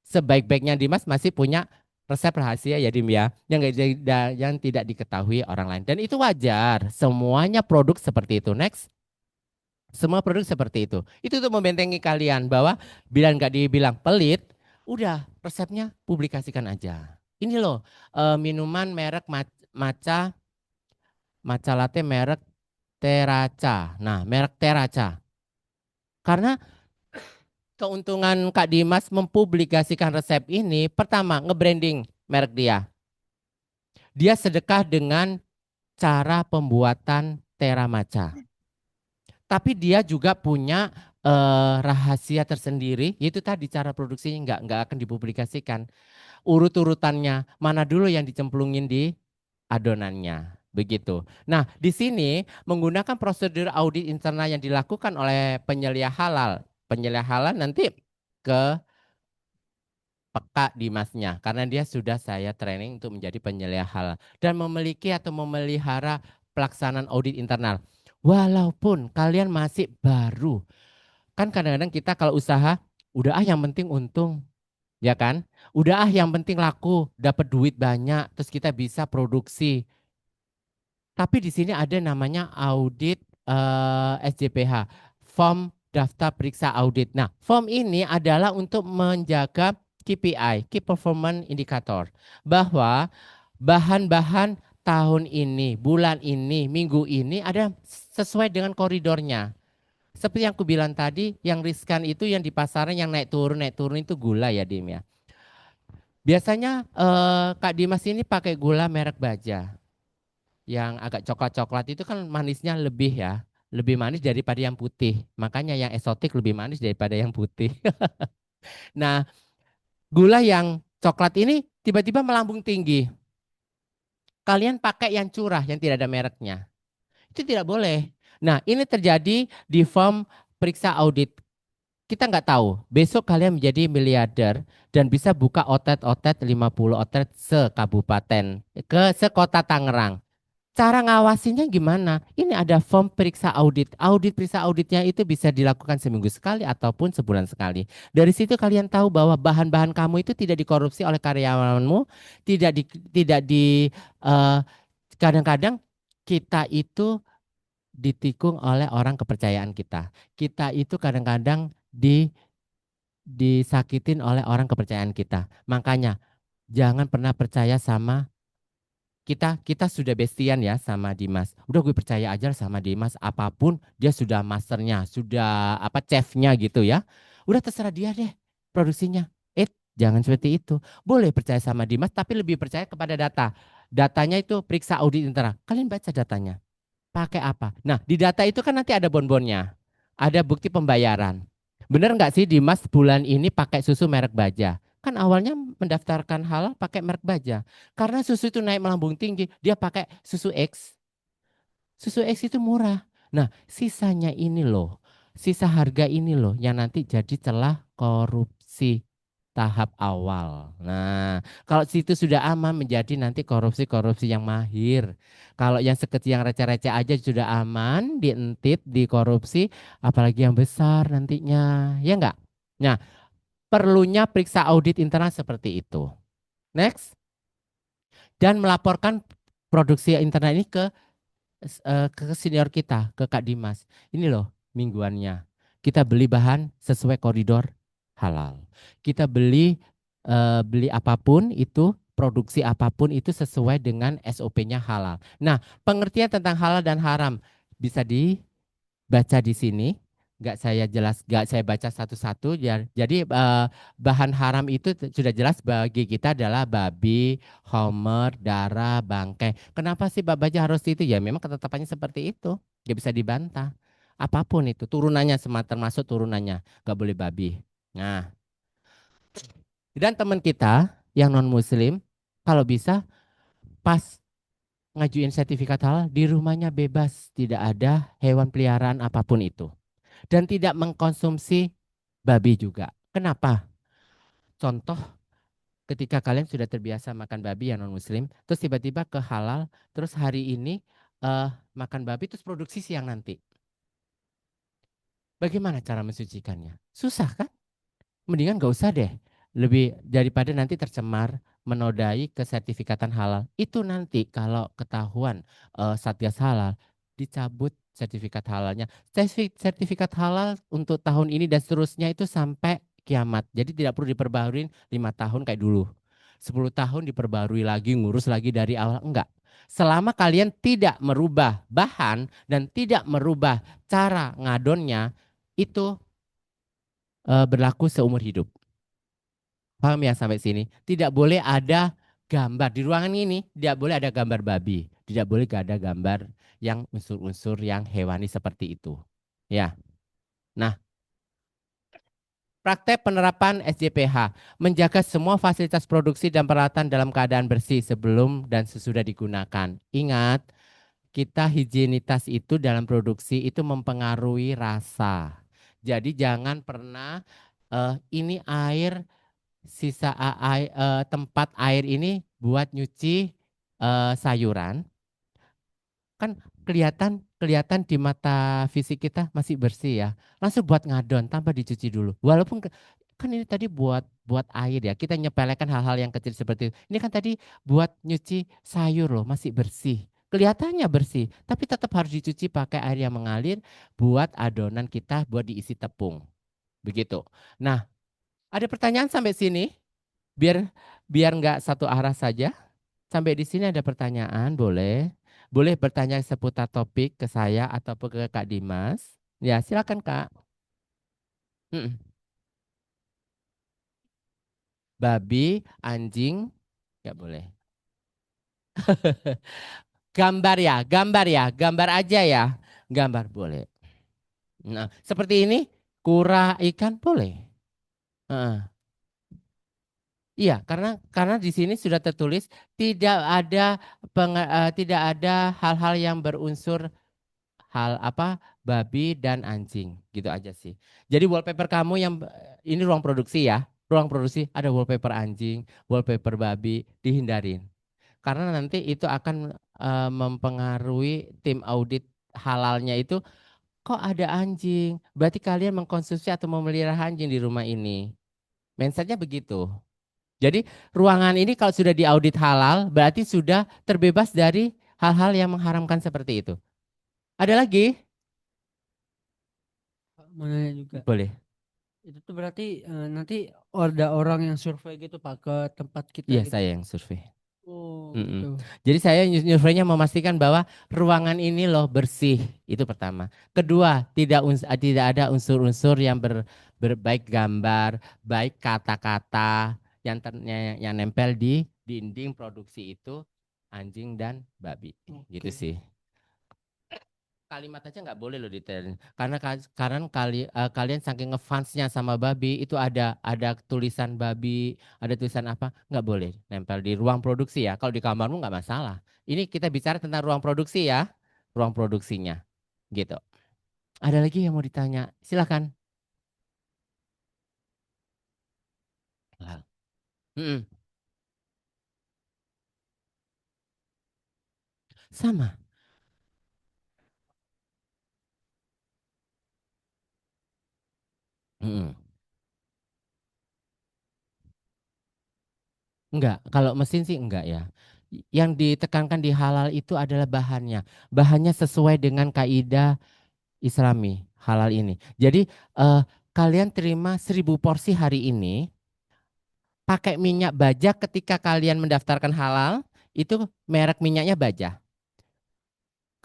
sebaik-baiknya Dimas masih punya resep rahasia ya Dim ya, yang tidak diketahui orang lain. Dan itu wajar, semuanya produk seperti itu. Next. Semua produk seperti itu. Itu untuk membentengi kalian bahwa bila nggak dibilang pelit, udah resepnya publikasikan aja. Ini loh minuman merek Matcha, matcha latte merek Teraca. Nah, merek Teraca. Karena keuntungan Kak Dimas mempublikasikan resep ini, pertama nge-branding merek dia. Dia sedekah dengan cara pembuatan Tera Matcha. Tapi dia juga punya rahasia tersendiri, yaitu tadi cara produksinya nggak akan dipublikasikan. Urut-urutannya mana dulu yang dicemplungin di adonannya, begitu. Nah, di sini menggunakan prosedur audit internal yang dilakukan oleh penyelia halal. Penyelia halal nanti ke peka Dimasnya, karena dia sudah saya training untuk menjadi penyelia halal dan memiliki atau memelihara pelaksanaan audit internal. Walaupun kalian masih baru, kan kadang-kadang kita kalau usaha, udah yang penting untung, ya kan? Udah yang penting laku, dapat duit banyak, terus kita bisa produksi. Tapi di sini ada namanya audit SJPH, form daftar periksa audit. Nah, form ini adalah untuk menjaga KPI, Key Performance Indicator, bahwa bahan-bahan tahun ini, bulan ini, minggu ini ada sesuai dengan koridornya. Seperti yang aku bilang tadi, yang riskan itu yang di pasaran yang naik turun itu gula ya Dim ya. Biasanya Kak Dimas ini pakai gula merek Baja. Yang agak coklat-coklat itu kan manisnya lebih ya. Lebih manis daripada yang putih. Makanya yang eksotik lebih manis daripada yang putih. Nah, gula yang coklat ini tiba-tiba melambung tinggi. Kalian pakai yang curah yang tidak ada mereknya. Itu tidak boleh. Nah, ini terjadi di form periksa audit. Kita nggak tahu, besok kalian menjadi miliarder dan bisa buka outlet 50 outlet sekabupaten, ke sekota Tangerang. Cara ngawasinya gimana? Ini ada form periksa audit. Audit periksa auditnya itu bisa dilakukan seminggu sekali ataupun sebulan sekali. Dari situ kalian tahu bahwa bahan-bahan kamu itu tidak dikorupsi oleh karyawanmu, tidak di eh, kadang-kadang kita itu ditikung oleh orang kepercayaan kita. Kita itu kadang-kadang disakitin oleh orang kepercayaan kita. Makanya jangan pernah percaya sama kita sudah bestian ya sama Dimas. Udah gue percaya aja sama Dimas, apapun dia sudah masternya, sudah apa chefnya gitu ya. Udah terserah dia deh produksinya. Jangan seperti itu. Boleh percaya sama Dimas tapi lebih percaya kepada data. Datanya itu periksa audit internal. Kalian baca datanya. Pakai apa? Nah, di data itu kan nanti ada bonbonnya. Ada bukti pembayaran. Bener nggak sih Dimas bulan ini pakai susu merek Baja? Kan awalnya mendaftarkan halal pakai merek Baja. Karena susu itu naik melambung tinggi, dia pakai susu X. Susu X itu murah. Nah, sisanya ini loh, sisa harga ini loh yang nanti jadi celah korupsi tahap awal. Nah, kalau situ sudah aman menjadi nanti korupsi-korupsi yang mahir. Kalau yang sekecil yang receh-receh aja sudah aman, dientit, dikorupsi, apalagi yang besar nantinya. Ya enggak? Nah, perlunya periksa audit internal seperti itu. Next, dan melaporkan produksi internal ini ke senior kita, ke Kak Dimas. Ini loh mingguannya. Kita beli bahan sesuai koridor halal. Kita beli apapun itu, produksi apapun itu sesuai dengan SOP-nya halal. Nah, pengertian tentang halal dan haram bisa dibaca di sini. Nggak saya baca satu-satu. Jadi bahan haram itu sudah jelas bagi kita adalah babi, homer, darah, bangkai. Kenapa sih Mbak Baja harus itu? Ya memang ketetapannya seperti itu. Nggak bisa dibantah. Apapun itu, turunannya termasuk turunannya. Nggak boleh babi. Nah, dan teman kita yang non-muslim, kalau bisa pas ngajuin sertifikat halal, di rumahnya bebas. Tidak ada hewan peliharaan apapun itu. Dan tidak mengkonsumsi babi juga. Kenapa? Contoh ketika kalian sudah terbiasa makan babi yang non muslim, terus tiba-tiba ke halal, terus hari ini makan babi terus produksi siang nanti. Bagaimana cara mensucikannya? Susah kan? Mendingan gak usah deh. Lebih daripada nanti tercemar menodai kesertifikatan halal. Itu nanti kalau ketahuan Satgas Halal dicabut sertifikat halalnya. Sertifikat halal untuk tahun ini dan seterusnya itu sampai kiamat. Jadi tidak perlu diperbaharui 5 tahun kayak dulu. 10 tahun diperbarui lagi, ngurus lagi dari awal. Enggak. Selama kalian tidak merubah bahan dan tidak merubah cara ngadonnya, itu berlaku seumur hidup. Paham ya sampai sini? Tidak boleh ada gambar di ruangan ini, tidak boleh ada gambar babi, tidak boleh ada gambar yang unsur-unsur yang hewani seperti itu. Ya. Nah, praktek penerapan SJPH menjaga semua fasilitas produksi dan peralatan dalam keadaan bersih sebelum dan sesudah digunakan. Ingat, kita higienitas itu dalam produksi itu mempengaruhi rasa. Jadi jangan pernah ini air tempat air ini buat nyuci sayuran kan kelihatan kelihatan di mata fisik kita masih bersih ya, langsung buat ngadon tanpa dicuci dulu walaupun kan ini tadi buat buat air ya, kita nyepelekan hal-hal yang kecil seperti itu. Ini kan tadi buat nyuci sayur loh, masih bersih, kelihatannya bersih tapi tetap harus dicuci pakai air yang mengalir buat adonan kita buat diisi tepung begitu. Nah, ada pertanyaan sampai sini? Biar biar nggak satu arah saja. Sampai di sini ada pertanyaan, boleh? Boleh bertanya seputar topik ke saya ataupun ke Kak Dimas. Ya, silakan Kak. Mm-mm. Babi, anjing, nggak boleh. Gambar aja ya. Gambar boleh. Nah, seperti ini, kura ikan boleh. Heeh. Iya, karena di sini sudah tertulis tidak ada tidak ada hal-hal yang berunsur hal apa babi dan anjing gitu aja sih. Jadi wallpaper kamu yang ini ruang produksi ya, ruang produksi ada wallpaper anjing, wallpaper babi dihindarin karena nanti itu akan mempengaruhi tim audit halalnya itu kok ada anjing, berarti kalian mengkonsumsi atau memelihara anjing di rumah ini. Mindsetnya begitu. Jadi ruangan ini kalau sudah diaudit halal berarti sudah terbebas dari hal-hal yang mengharamkan seperti itu. Ada lagi? Mau nanya juga. Boleh. Itu tuh berarti nanti ada orang yang survei gitu Pak ke tempat kita Iya, gitu. saya yang survei. Oh Mm-mm. gitu. Jadi saya surveinya memastikan bahwa ruangan ini loh bersih, itu pertama. Kedua, tidak ada unsur-unsur yang baik gambar, baik kata-kata yang nempel di dinding produksi itu anjing dan babi, gitu Oke. sih. Kalimat aja nggak boleh loh detail. Karena kalian saking ngefansnya sama babi itu ada tulisan babi, ada tulisan apa nggak boleh nempel di ruang produksi ya. Kalau di kamarmu nggak masalah. Ini kita bicara tentang ruang produksi ya, ruang produksinya gitu. Ada lagi yang mau ditanya? Silakan. Lah. Mm-mm. Sama. Mm-mm. Enggak, kalau mesin sih enggak ya. Yang ditekankan di halal itu adalah bahannya. Bahannya sesuai dengan kaidah Islami halal ini. Jadi kalian terima 1.000 porsi hari ini, pakai minyak baja ketika kalian mendaftarkan halal, itu merek minyaknya baja.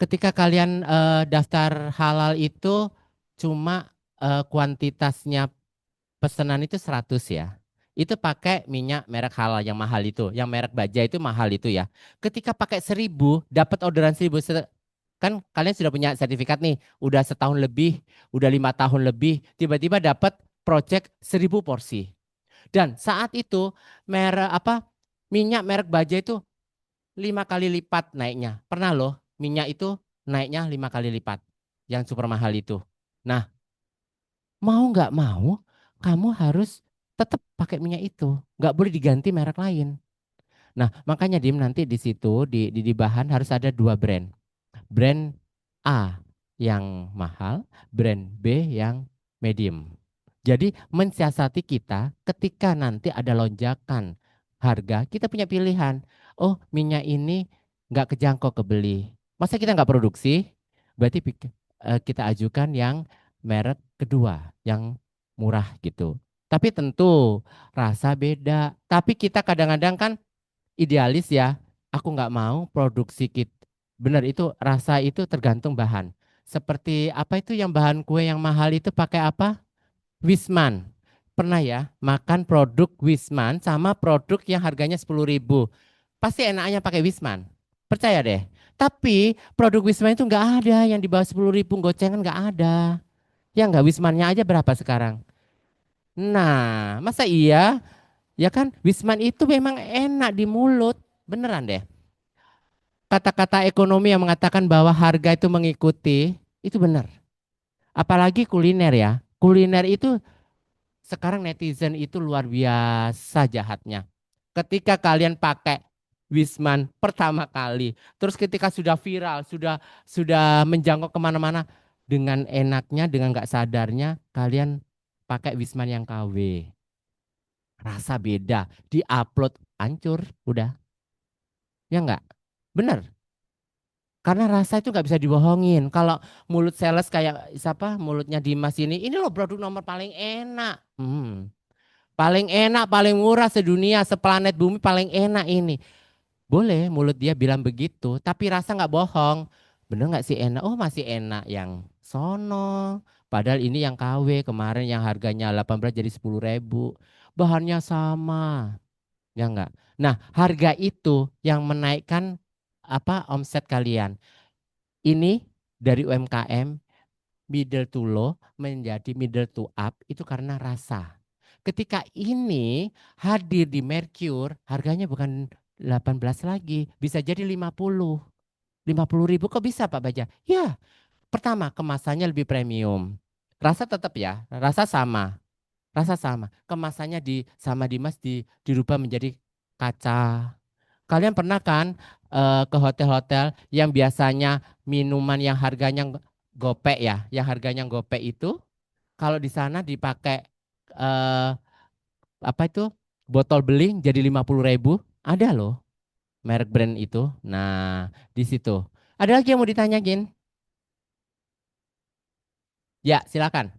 Ketika kalian daftar halal itu cuma kuantitasnya pesanan itu 100 ya. Itu pakai minyak merek halal yang mahal itu, yang merek baja itu mahal itu ya. Ketika pakai 1.000, dapat orderan 1.000, kan kalian sudah punya sertifikat nih, udah setahun lebih, udah 5 tahun lebih, tiba-tiba dapat project 1.000 porsi. Dan saat itu merek apa minyak merek baja itu 5 kali lipat naiknya. Pernah loh minyak itu naiknya 5 kali lipat, yang super mahal itu. Nah, mau nggak mau, kamu harus tetap pakai minyak itu. Nggak boleh diganti merek lain. Nah, makanya Dim nanti di situ di bahan harus ada 2 brand. Brand A yang mahal, brand B yang medium. Jadi mensiasati kita ketika nanti ada lonjakan harga, kita punya pilihan. Oh, minyak ini nggak kejangkau kebeli. Masa kita nggak produksi? Berarti kita ajukan yang merek kedua, yang murah gitu. Tapi tentu rasa beda. Tapi kita kadang-kadang kan idealis ya. Aku nggak mau produksi kit. Benar itu rasa itu tergantung bahan. Seperti apa itu yang bahan kue yang mahal itu pakai apa? Wisman. Pernah ya makan produk Wisman sama produk yang harganya 10.000. Pasti enaknya pakai Wisman. Percaya deh. Tapi produk Wisman itu nggak ada yang di bawah 10.000 gocengan nggak ada. Ya nggak Wismannya aja berapa sekarang? Nah, masa iya? Ya kan Wisman itu memang enak di mulut. Beneran deh. Kata-kata ekonomi yang mengatakan bahwa harga itu mengikuti, itu benar. Apalagi kuliner ya. Kuliner itu sekarang netizen itu luar biasa jahatnya. Ketika kalian pakai Wisman pertama kali, terus ketika sudah viral, sudah menjangkau kemana-mana, dengan enaknya, dengan nggak sadarnya, kalian pakai Wisman yang KW. Rasa beda, diupload, hancur, udah. Ya nggak? Bener. Karena rasa itu nggak bisa dibohongin. Kalau mulut sales kayak siapa, mulutnya Dimas ini loh produk nomor paling enak. Paling enak, paling murah sedunia, seplanet bumi paling enak ini. Boleh mulut dia bilang begitu, tapi rasa nggak bohong. Bener nggak sih enak? Oh masih enak yang sono. Padahal ini yang KW kemarin yang harganya 18 jadi 10.000. Bahannya sama, ya nggak? Nah harga itu yang menaikkan apa omset kalian. Ini dari UMKM middle to low menjadi middle to up itu karena rasa. Ketika ini hadir di Mercure, harganya bukan 18 lagi, bisa jadi 50. 50.000 kok bisa Pak Baja? Ya, pertama kemasannya lebih premium. Rasa tetap ya, rasa sama. Rasa sama. Kemasannya sama Dimas dirubah menjadi kaca. Kalian pernah kan ke hotel-hotel yang biasanya minuman yang harganya gopek ya, yang harganya gopek itu kalau di sana dipakai eh, apa itu botol beling jadi 50.000, ada loh merek brand itu. Nah, di situ. Ada lagi yang mau ditanyain? Ya, silakan.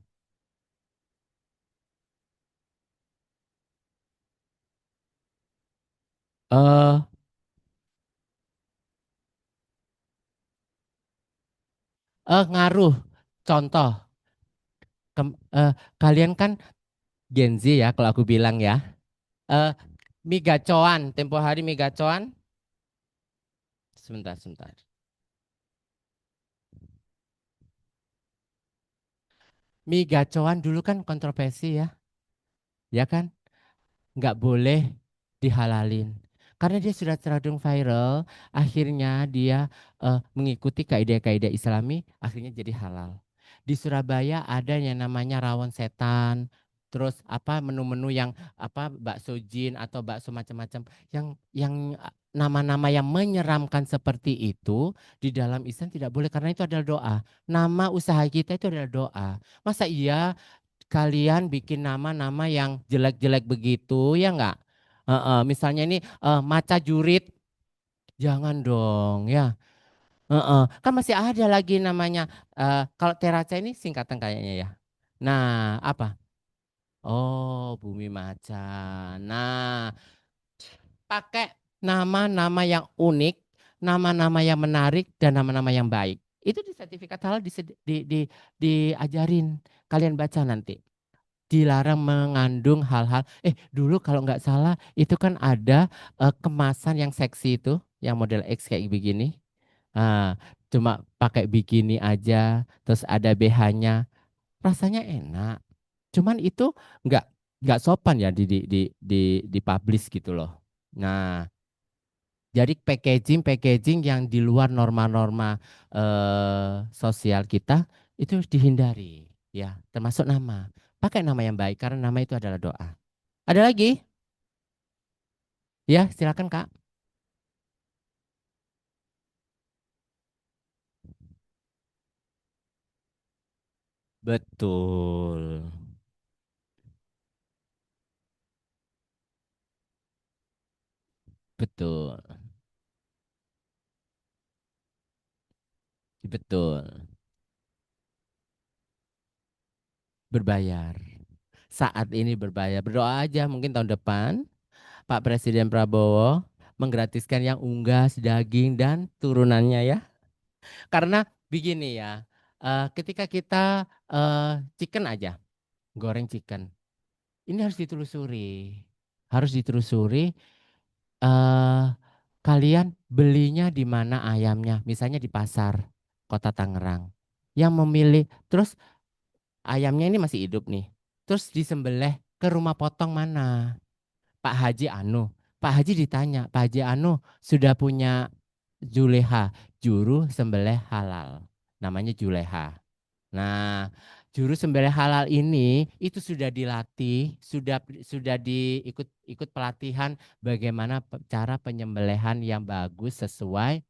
eh ngaruh. Contoh, kalian kan Gen Z ya kalau aku bilang ya. Eh mie gacoan, tempo hari mie gacoan. Sebentar, sebentar. Mie gacoan dulu kan kontroversi ya kan? Nggak boleh dihalalin. Karena dia sudah terladung viral, akhirnya dia mengikuti kaidah-kaidah Islami, akhirnya jadi halal. Di Surabaya ada yang namanya rawon setan, terus apa menu-menu yang apa bakso jin atau bakso macam-macam yang nama-nama yang menyeramkan seperti itu di dalam Islam tidak boleh karena itu adalah doa. Nama usaha kita itu adalah doa. Masa iya kalian bikin nama-nama yang jelek-jelek begitu ya nggak? Misalnya ini maca jurit, jangan dong ya. Kan masih ada lagi namanya. Kalau Teraca ini singkatan kayaknya ya. Nah, apa? Oh, Bumi Macan. Nah, pakai nama-nama yang unik, nama-nama yang menarik, dan nama-nama yang baik. Itu di sertifikat halal diajarin. Kalian baca nanti. Dilarang mengandung hal-hal. Dulu kalau nggak salah itu kan ada kemasan yang seksi itu, yang model X kayak begini. Ah, cuma pakai bikini aja, terus ada BH-nya, rasanya enak. Cuman itu nggak nggak sopan ya di publish gitu loh. Nah, jadi packaging yang di luar norma-norma sosial kita itu dihindari, ya, termasuk nama. Pakai nama yang baik karena nama itu adalah doa. Ada lagi? Ya, silakan Kak. Betul, betul, betul. Berbayar. Saat ini berbayar. Berdoa aja mungkin tahun depan Pak Presiden Prabowo menggratiskan yang unggas, daging dan turunannya ya. Karena begini ya, ketika kita chicken aja, goreng chicken, ini harus ditelusuri. Harus ditelusuri eh kalian belinya di mana ayamnya, misalnya di pasar Kota Tangerang. Yang memilih terus ayamnya ini masih hidup nih. Terus disembelih ke rumah potong mana? Pak Haji Anu. Pak Haji ditanya, Pak Haji Anu sudah punya Juleha, juru sembelih halal. Namanya Juleha. Nah, juru sembelih halal ini itu sudah dilatih, sudah diikut ikut pelatihan bagaimana cara penyembelihan yang bagus sesuai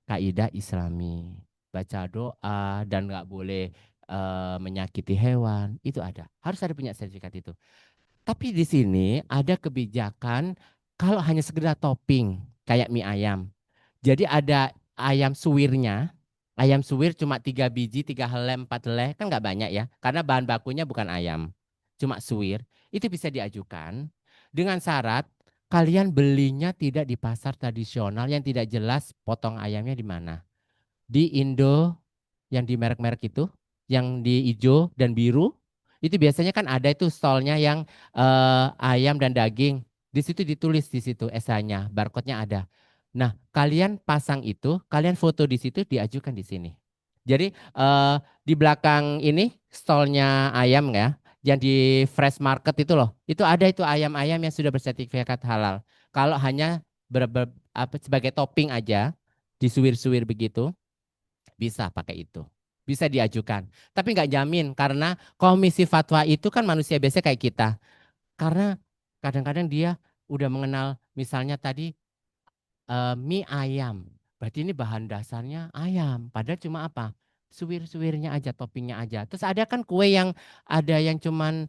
kaidah Islami. Baca doa dan nggak boleh menyakiti hewan. Itu ada. Harus ada punya sertifikat itu. Tapi di sini ada kebijakan kalau hanya sekedar topping kayak mie ayam. Jadi ada ayam suwirnya. Ayam suwir cuma 3 biji, 3 helai, 4 helai. Kan nggak banyak ya. Karena bahan bakunya bukan ayam. Cuma suwir. Itu bisa diajukan dengan syarat kalian belinya tidak di pasar tradisional yang tidak jelas potong ayamnya di mana. Di Indo yang di merek-merek itu, yang di hijau dan biru, itu biasanya kan ada itu stolnya yang ayam dan daging. Di situ ditulis di situ esanya, barcode-nya ada. Nah, kalian pasang itu, kalian foto di situ, diajukan di sini. Jadi di belakang ini stolnya ayam ya, yang di fresh market itu loh, itu ada itu ayam-ayam yang sudah bersertifikat halal. Kalau hanya sebagai topping aja, disuwir-suwir begitu, bisa pakai itu. Bisa diajukan. Tapi nggak jamin karena komisi fatwa itu kan manusia biasa kayak kita. Karena kadang-kadang dia udah mengenal misalnya tadi mie ayam. Berarti ini bahan dasarnya ayam. Padahal cuma apa? Suwir-suwirnya aja, toppingnya aja. Terus ada kan kue yang ada yang cuman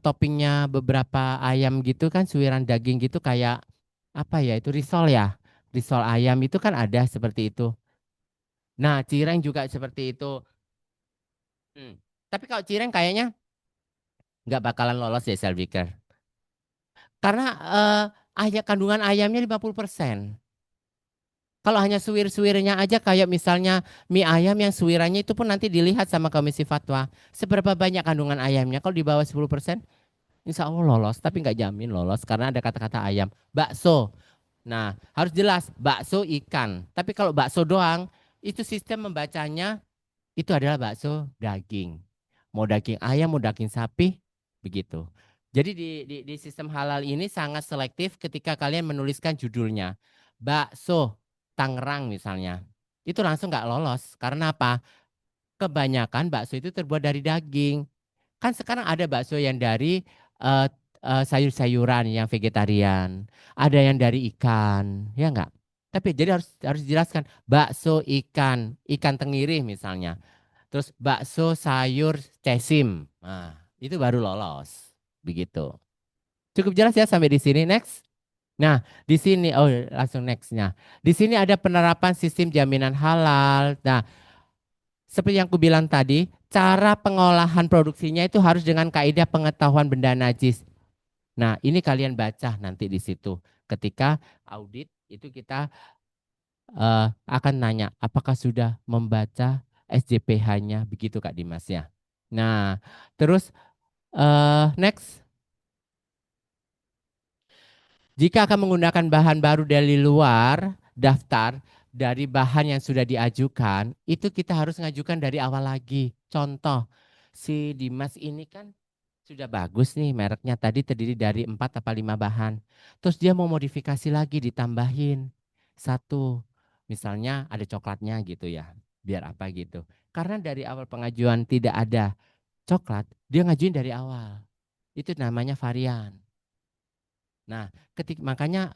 toppingnya beberapa ayam gitu kan, suwiran daging gitu kayak apa ya itu risol ya. Risol ayam itu kan ada seperti itu. Nah, cireng juga seperti itu. Hmm. Tapi kalau cireng kayaknya nggak bakalan lolos ya Selviker. Karena kandungan ayamnya 50%. Kalau hanya suwir-suwirnya aja kayak misalnya mie ayam yang suwirannya itu pun nanti dilihat sama Komisi Fatwa. Seberapa banyak kandungan ayamnya. Kalau di bawah 10%, insya Allah lolos. Tapi nggak jamin lolos karena ada kata-kata ayam. Bakso. Nah, harus jelas bakso ikan. Tapi kalau bakso doang, itu sistem membacanya itu adalah bakso daging. Mau daging ayam, mau daging sapi, begitu. Jadi di sistem halal ini sangat selektif ketika kalian menuliskan judulnya. Bakso Tangerang misalnya. Itu langsung nggak lolos. Karena apa? Kebanyakan bakso itu terbuat dari daging. Kan sekarang ada bakso yang dari eh, sayur-sayuran yang vegetarian. Ada yang dari ikan, ya enggak? Tapi jadi harus dijelaskan bakso ikan tenggiri misalnya. Terus bakso sayur cesim. Nah, itu baru lolos. Begitu. Cukup jelas ya sampai di sini. Next. Nah, di sini langsung nextnya. Di sini ada penerapan sistem jaminan halal. Nah, seperti yang aku bilang tadi, cara pengolahan produksinya itu harus dengan kaidah pengetahuan benda najis. Nah, ini kalian baca nanti di situ. Ketika audit itu kita akan nanya apakah sudah membaca SJPH-nya, begitu Kak Dimas ya. Nah, terus next. Jika akan menggunakan bahan baru dari luar daftar dari bahan yang sudah diajukan, itu kita harus ngajukan dari awal lagi. Contoh, si Dimas ini kan sudah bagus nih mereknya tadi terdiri dari 4 atau 5 bahan. Terus dia mau modifikasi lagi ditambahin satu. Misalnya ada coklatnya gitu ya. Biar apa gitu. Karena dari awal pengajuan tidak ada coklat, dia ngajuin dari awal. Itu namanya varian. Nah, makanya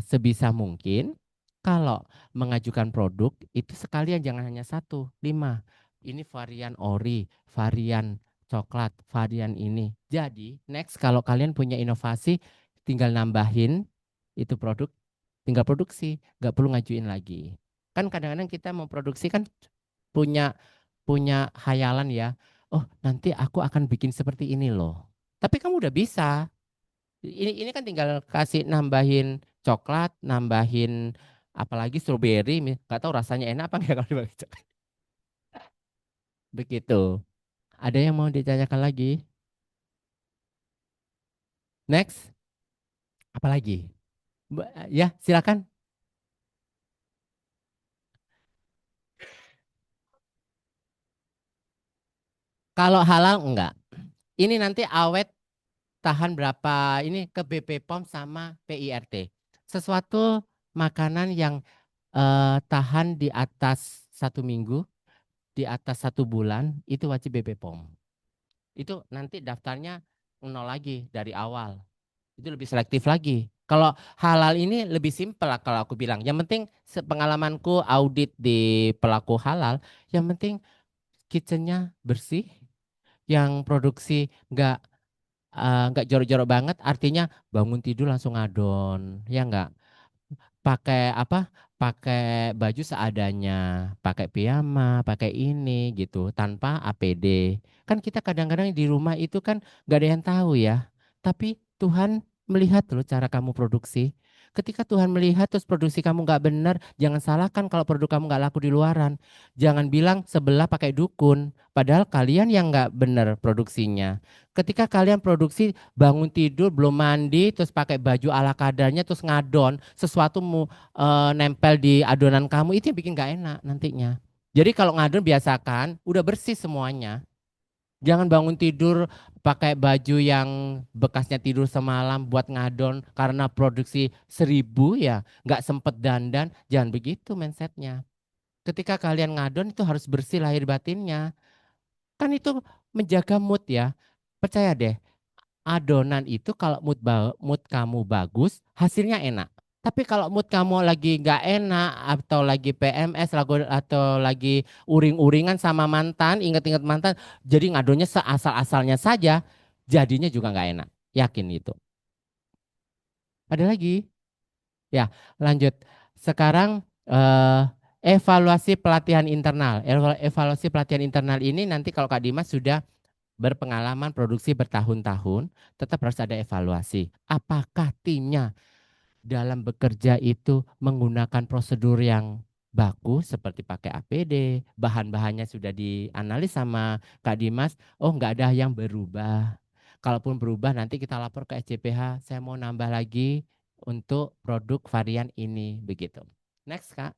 sebisa mungkin kalau mengajukan produk itu sekalian jangan hanya 1, 5. Ini varian ori, varian coklat, varian ini. Jadi, next kalau kalian punya inovasi tinggal nambahin itu produk, tinggal produksi, nggak perlu ngajuin lagi. Kan kadang-kadang kita memproduksi kan punya punya hayalan ya. Oh, nanti aku akan bikin seperti ini loh. Tapi kamu udah bisa. Ini kan tinggal kasih nambahin coklat, nambahin apalagi stroberi, nggak tahu rasanya enak apa enggak kalau dibagi coklat. Begitu. Ada yang mau ditanyakan lagi? Next, apalagi? Ya, silakan. Kalau halal enggak. Ini nanti awet tahan berapa ini ke BP POM sama PIRT. Sesuatu makanan yang tahan di atas 1 minggu, di atas 1 bulan itu wajib BP POM. Itu nanti daftarnya nol lagi dari awal. Itu lebih selektif lagi. Kalau halal ini lebih simpel lah kalau aku bilang. Yang penting pengalamanku audit di pelaku halal, yang penting kitchennya bersih, yang produksi nggak jorok-jorok banget, artinya bangun tidur langsung ngadon, ya nggak? Pakai apa? Pakai baju seadanya, pakai piyama, pakai ini gitu, tanpa APD. Kan kita kadang-kadang di rumah itu kan gak ada yang tahu ya. Tapi Tuhan melihat loh cara kamu produksi. Ketika Tuhan melihat terus produksi kamu gak benar, jangan salahkan kalau produk kamu gak laku di luaran. Jangan bilang sebelah pakai dukun, padahal kalian yang gak benar produksinya. Ketika kalian produksi bangun tidur belum mandi terus pakai baju ala kadarnya terus ngadon sesuatu nempel di adonan kamu itu yang bikin gak enak nantinya. Jadi kalau ngadon biasakan udah bersih semuanya. Jangan bangun tidur pakai baju yang bekasnya tidur semalam buat ngadon karena produksi 1.000 ya nggak sempet dandan. Jangan begitu mindsetnya. Ketika kalian ngadon itu harus bersih lahir batinnya. Kan itu menjaga mood ya. Percaya deh, adonan itu kalau mood kamu bagus, hasilnya enak. Tapi kalau mood kamu lagi nggak enak atau lagi PMS atau lagi uring-uringan sama mantan, inget-inget mantan, jadi ngadonnya seasal-asalnya saja, jadinya juga nggak enak. Yakin itu. Ada lagi? Ya, lanjut. Sekarang evaluasi pelatihan internal. Evaluasi pelatihan internal ini nanti kalau Kak Dimas sudah berpengalaman produksi bertahun-tahun, tetap harus ada evaluasi. Apakah timnya dalam bekerja itu menggunakan prosedur yang bagus seperti pakai APD, bahan-bahannya sudah dianalisis sama Kak Dimas, oh nggak ada yang berubah. Kalaupun berubah nanti kita lapor ke SCPH, saya mau nambah lagi untuk produk varian ini, begitu. Next Kak.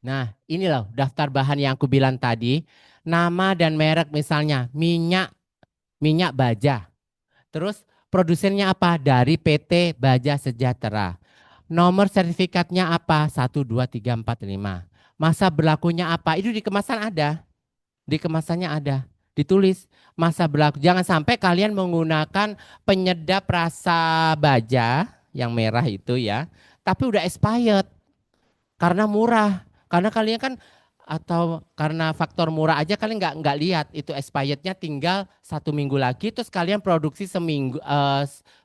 Nah ini loh daftar bahan yang aku bilang tadi, nama dan merek misalnya minyak baja. Terus produsennya apa? Dari PT Baja Sejahtera. Nomor sertifikatnya apa? 1, 2, 3, 4, 5. Masa berlakunya apa? Itu di kemasan ada. Di kemasannya ada. Ditulis masa berlaku. Jangan sampai kalian menggunakan penyedap rasa baja yang merah itu ya. Tapi udah expired karena murah. Karena kalian kan atau karena faktor murah aja kalian nggak lihat itu expirednya tinggal 1 minggu lagi terus kalian produksi seminggu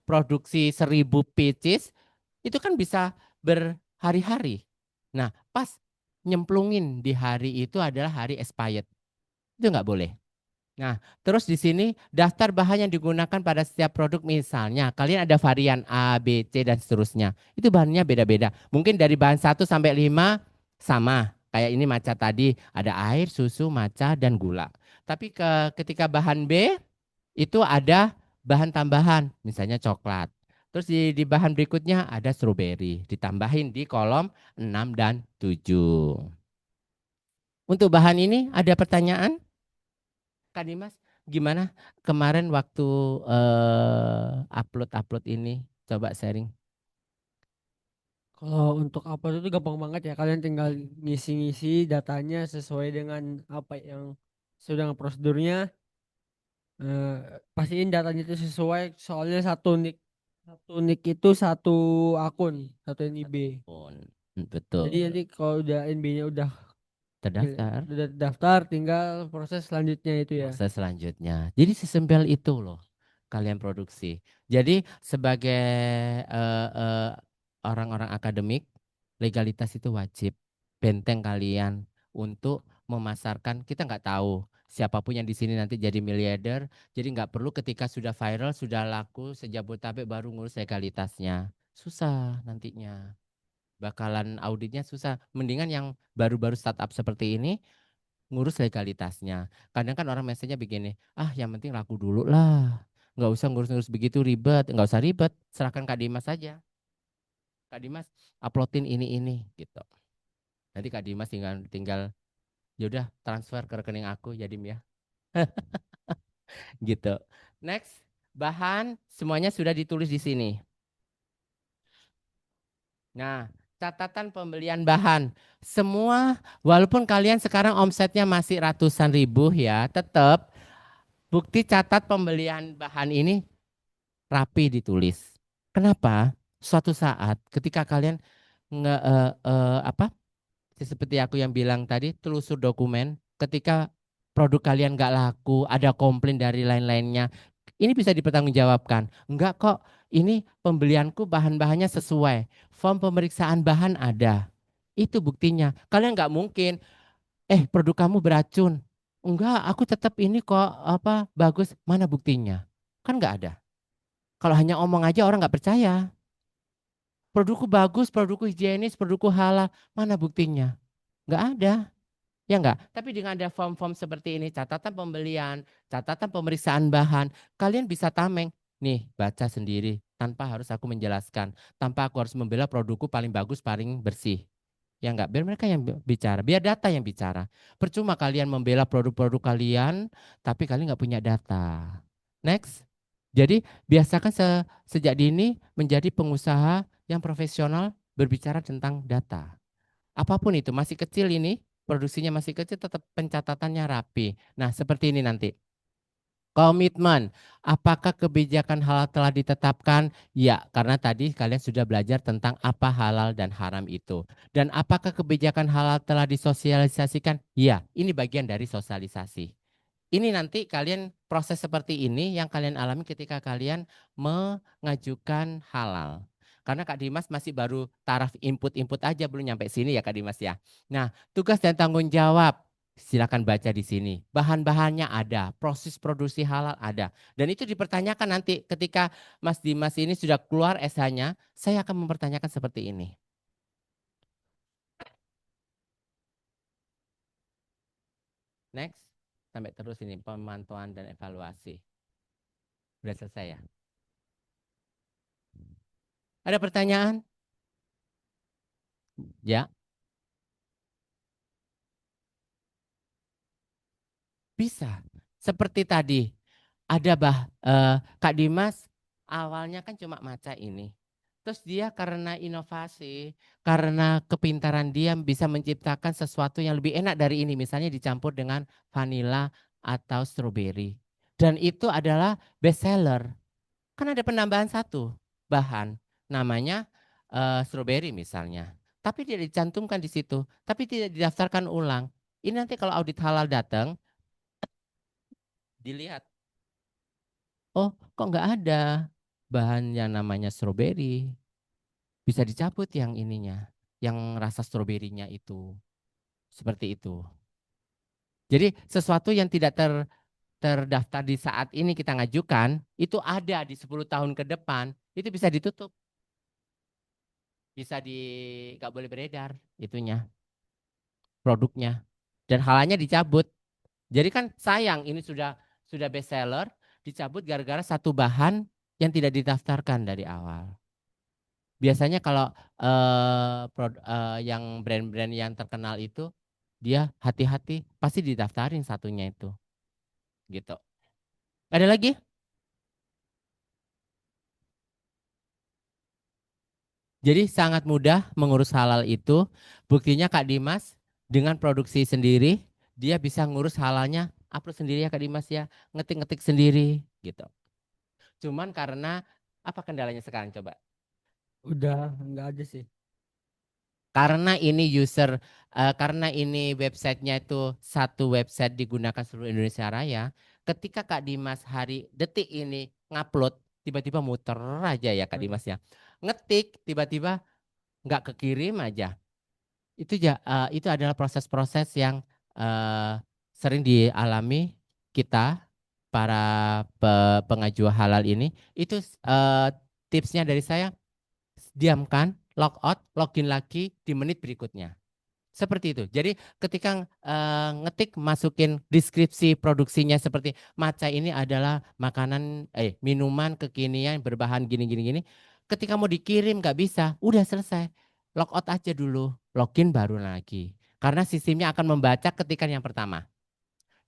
produksi 1.000 pieces itu kan bisa berhari-hari. Nah pas nyemplungin di hari itu adalah hari expired itu nggak boleh. Nah, terus di sini daftar bahan yang digunakan pada setiap produk misalnya kalian ada varian A, B, C dan seterusnya. Itu bahannya beda-beda. Mungkin dari bahan 1 sampai 5 sama. Kayak ini matcha tadi ada air, susu, matcha dan gula. Tapi ketika bahan B itu ada bahan tambahan, misalnya coklat. Terus di bahan berikutnya ada strawberry, ditambahin di kolom 6 dan 7. Untuk bahan ini ada pertanyaan? Kak Dimas, gimana kemarin waktu upload ini? Coba sharing. Kalau untuk upload itu gampang banget ya. Kalian tinggal ngisi-ngisi datanya sesuai dengan apa yang sudah prosedurnya. Pastiin datanya itu sesuai. Soalnya satu nick itu satu akun, satu NIB. Pun Jadi betul. nanti kalau udah NB-nya Terdaftar. udah daftar, tinggal proses selanjutnya itu ya. Proses selanjutnya. Jadi sesimpel itu loh kalian produksi. Jadi sebagai orang-orang akademik, legalitas itu wajib. Benteng kalian untuk memasarkan. Kita nggak tahu siapapun yang di sini nanti jadi miliarder. Jadi nggak perlu ketika sudah viral, sudah laku sejabotabek baru ngurus legalitasnya. Susah nantinya. Bakalan auditnya susah. Mendingan yang baru-baru startup seperti ini ngurus legalitasnya. Kadang kan orang message-nya begini, ah yang penting laku dulu lah. Nggak usah ngurus-ngurus begitu ribet, nggak usah ribet, serahkan Kak Dimas saja. Kak Dimas uploadin ini gitu. Nanti Kak Dimas tinggal yaudah transfer ke rekening aku ya Dim ya. Gitu. Next, bahan semuanya sudah ditulis di sini. Nah, catatan pembelian bahan. Semua walaupun kalian sekarang omsetnya masih ratusan ribu ya, tetap bukti catat pembelian bahan ini rapi ditulis. Kenapa? Suatu saat ketika kalian nge apa seperti aku yang bilang tadi telusur dokumen, ketika produk kalian nggak laku, ada komplain dari lain-lainnya, ini bisa dipertanggungjawabkan. Enggak kok, ini pembelianku bahan-bahannya sesuai, form pemeriksaan bahan ada. Itu buktinya. Kalian nggak mungkin, produk kamu beracun. Enggak, aku tetap ini kok apa bagus. Mana buktinya? Kan nggak ada. Kalau hanya omong aja orang nggak percaya. Produkku bagus, produkku higienis, produkku halal. Mana buktinya? Nggak ada. Ya nggak? Tapi dengan ada form-form seperti ini, catatan pembelian, catatan pemeriksaan bahan, kalian bisa tameng. Nih, baca sendiri tanpa harus aku menjelaskan. Tanpa aku harus membela produkku paling bagus, paling bersih. Ya enggak, biar mereka yang bicara, biar data yang bicara. Percuma kalian membela produk-produk kalian, tapi kalian nggak punya data. Next. Jadi biasakan sejak dini menjadi pengusaha yang profesional berbicara tentang data. Apapun itu, masih kecil ini, produksinya masih kecil, tetap pencatatannya rapi. Nah, seperti ini nanti. Komitmen, apakah kebijakan halal telah ditetapkan? Ya, karena tadi kalian sudah belajar tentang apa halal dan haram itu. Dan apakah kebijakan halal telah disosialisasikan? Ya, ini bagian dari sosialisasi. Ini nanti kalian proses seperti ini yang kalian alami ketika kalian mengajukan halal. Karena Kak Dimas masih baru taraf input-input aja, belum nyampe sini ya Kak Dimas ya. Nah, tugas dan tanggung jawab Silakan baca di sini. Bahan-bahannya ada, proses produksi halal ada. Dan itu dipertanyakan nanti ketika Mas Dimas ini sudah keluar SH-nya, saya akan mempertanyakan seperti ini. Next, sampai terus ini pemantauan dan evaluasi. Sudah selesai ya? Ada pertanyaan? Ya, bisa. Seperti tadi, ada Kak Dimas awalnya kan cuma maca ini. Terus dia karena inovasi, karena kepintaran dia bisa menciptakan sesuatu yang lebih enak dari ini. Misalnya dicampur dengan vanila atau stroberi. Dan itu adalah best seller. Kan ada penambahan satu bahan, namanya stroberi misalnya. Tapi tidak dicantumkan di situ, tapi tidak didaftarkan ulang. Ini nanti kalau audit halal datang, dilihat, oh kok nggak ada bahan yang namanya stroberi. Bisa dicabut yang ininya, yang rasa stroberinya itu. Seperti itu. Jadi sesuatu yang tidak terdaftar di saat ini kita ngajukan, itu ada di 10 tahun ke depan, itu bisa ditutup. Bisa nggak boleh beredar itunya, produknya. Dan halalnya dicabut. Jadi kan sayang ini sudah best seller, dicabut gara-gara satu bahan yang tidak didaftarkan dari awal. Biasanya kalau yang brand-brand yang terkenal itu dia hati-hati pasti didaftarin satunya itu. Gitu. Ada lagi? Jadi sangat mudah mengurus halal itu. Buktinya Kak Dimas dengan produksi sendiri dia bisa ngurus halalnya upload sendiri ya Kak Dimas ya, ngetik-ngetik sendiri gitu. Cuman karena apa kendalanya sekarang coba? Udah nggak ada sih. Karena karena ini websitenya itu satu website digunakan seluruh Indonesia Raya. Ketika Kak Dimas hari detik ini ngupload, tiba-tiba muter aja ya Kak Dimas ya. Ngetik, tiba-tiba nggak kekirim aja. Itu adalah proses-proses yang eh, sering dialami kita para pengajuan halal ini. Itu tipsnya dari saya, diamkan, log out, login lagi di menit berikutnya. Seperti itu. Jadi ketika ngetik masukin deskripsi produksinya seperti matcha ini adalah minuman kekinian berbahan gini gini gini. Ketika mau dikirim nggak bisa, udah selesai. Log out aja dulu, login baru lagi. Karena sistemnya akan membaca ketikan yang pertama.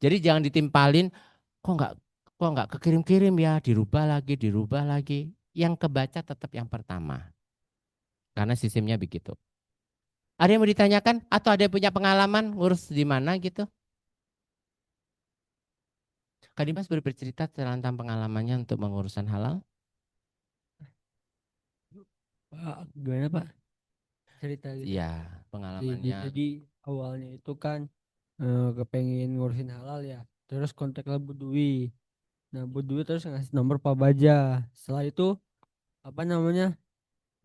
Jadi jangan ditimpalin kok nggak kekirim-kirim ya, dirubah lagi. Yang kebaca tetap yang pertama. Karena sistemnya begitu. Ada yang mau ditanyakan atau ada yang punya pengalaman ngurus di mana gitu? Kak Dimas boleh bercerita tentang pengalamannya untuk mengurusan halal? Pak, gimana Pak? Cerita gitu. Iya, pengalamannya. Jadi awalnya itu kan kepengen ngurusin halal ya. Terus kontaklah Bu Dwi. Nah, Bu Dwi terus ngasih nomor Pak Baja. Setelah itu apa namanya?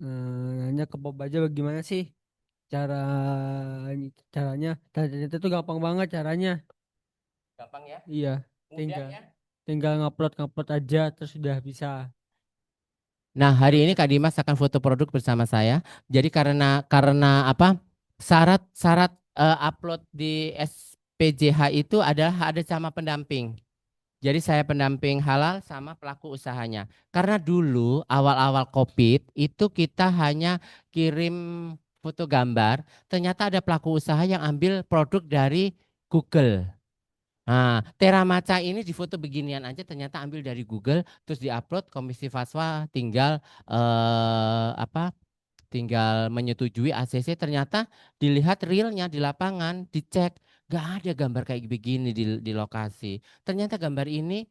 Nanya ke Pak Baja bagaimana sih cara caranya. Ternyata itu gampang banget caranya. Gampang ya? Iya, Mudah tinggal ya? tinggal ngupload aja terus sudah bisa. Nah, hari ini Kak Dimas akan foto produk bersama saya. Jadi karena apa? Syarat-syarat upload di SPJH itu adalah ada sama pendamping. Jadi saya pendamping halal sama pelaku usahanya. Karena dulu awal-awal COVID itu kita hanya kirim foto gambar, ternyata ada pelaku usaha yang ambil produk dari Google. Nah, Teramaca ini difoto beginian aja ternyata ambil dari Google, terus diupload Komisi Fatwa tinggal apa? Tinggal menyetujui ACC, ternyata dilihat realnya di lapangan, dicek nggak ada gambar kayak begini di lokasi. Ternyata gambar ini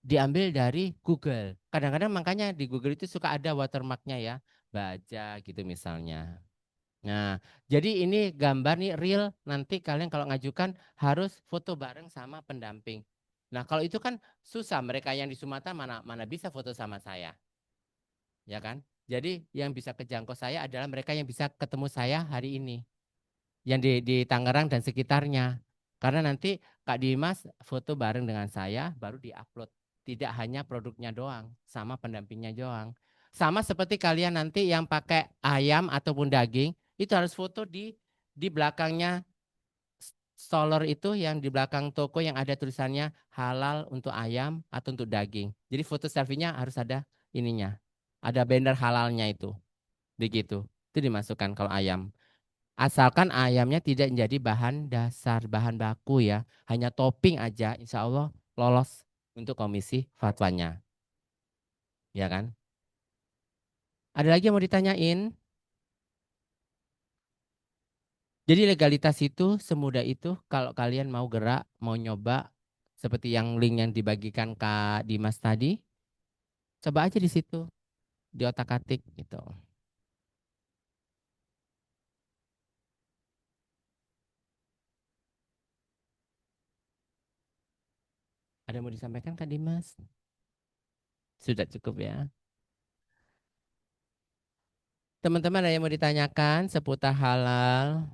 diambil dari Google. Kadang-kadang makanya di Google itu suka ada watermarknya ya, baca gitu misalnya. Nah, jadi ini gambar nih real, nanti kalian kalau ngajukan harus foto bareng sama pendamping. Nah, kalau itu kan susah, mereka yang di Sumatera mana mana bisa foto sama saya, ya kan? Jadi yang bisa kejangkau saya adalah mereka yang bisa ketemu saya hari ini, yang di Tangerang dan sekitarnya. Karena nanti Kak Dimas foto bareng dengan saya baru diupload. Tidak hanya produknya doang, sama pendampingnya doang. Sama seperti kalian nanti yang pakai ayam ataupun daging, itu harus foto di belakangnya stolor itu, yang di belakang toko yang ada tulisannya halal untuk ayam atau untuk daging. Jadi foto selfie-nya harus ada ininya. Ada banner halalnya itu. Begitu. Itu dimasukkan kalau ayam. Asalkan ayamnya tidak menjadi bahan dasar, bahan baku ya. Hanya topping aja, insya Allah lolos untuk komisi fatwanya. Ya kan? Ada lagi yang mau ditanyain? Jadi legalitas itu semudah itu kalau kalian mau gerak, mau nyoba seperti yang link yang dibagikan Kak Dimas tadi, coba aja di situ, di otak-atik gitu. Ada yang mau disampaikan Kak Dimas? Sudah cukup ya. Teman-teman ada yang mau ditanyakan seputar halal?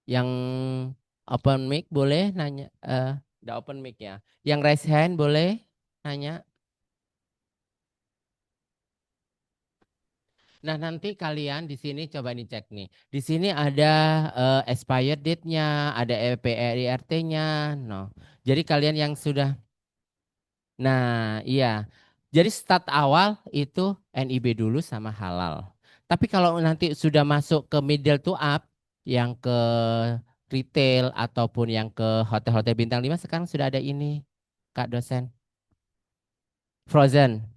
Yang open mic boleh nanya. Udah open mic ya. Yang raise hand boleh nanya. Nah, nanti kalian di sini coba dicek nih. Di sini ada expired date-nya, ada EPRT-nya. No. Jadi kalian yang sudah, nah iya. Jadi start awal itu NIB dulu sama halal. Tapi kalau nanti sudah masuk ke middle to up, yang ke retail ataupun yang ke hotel-hotel bintang 5 sekarang sudah ada ini, Kak dosen. Frozen.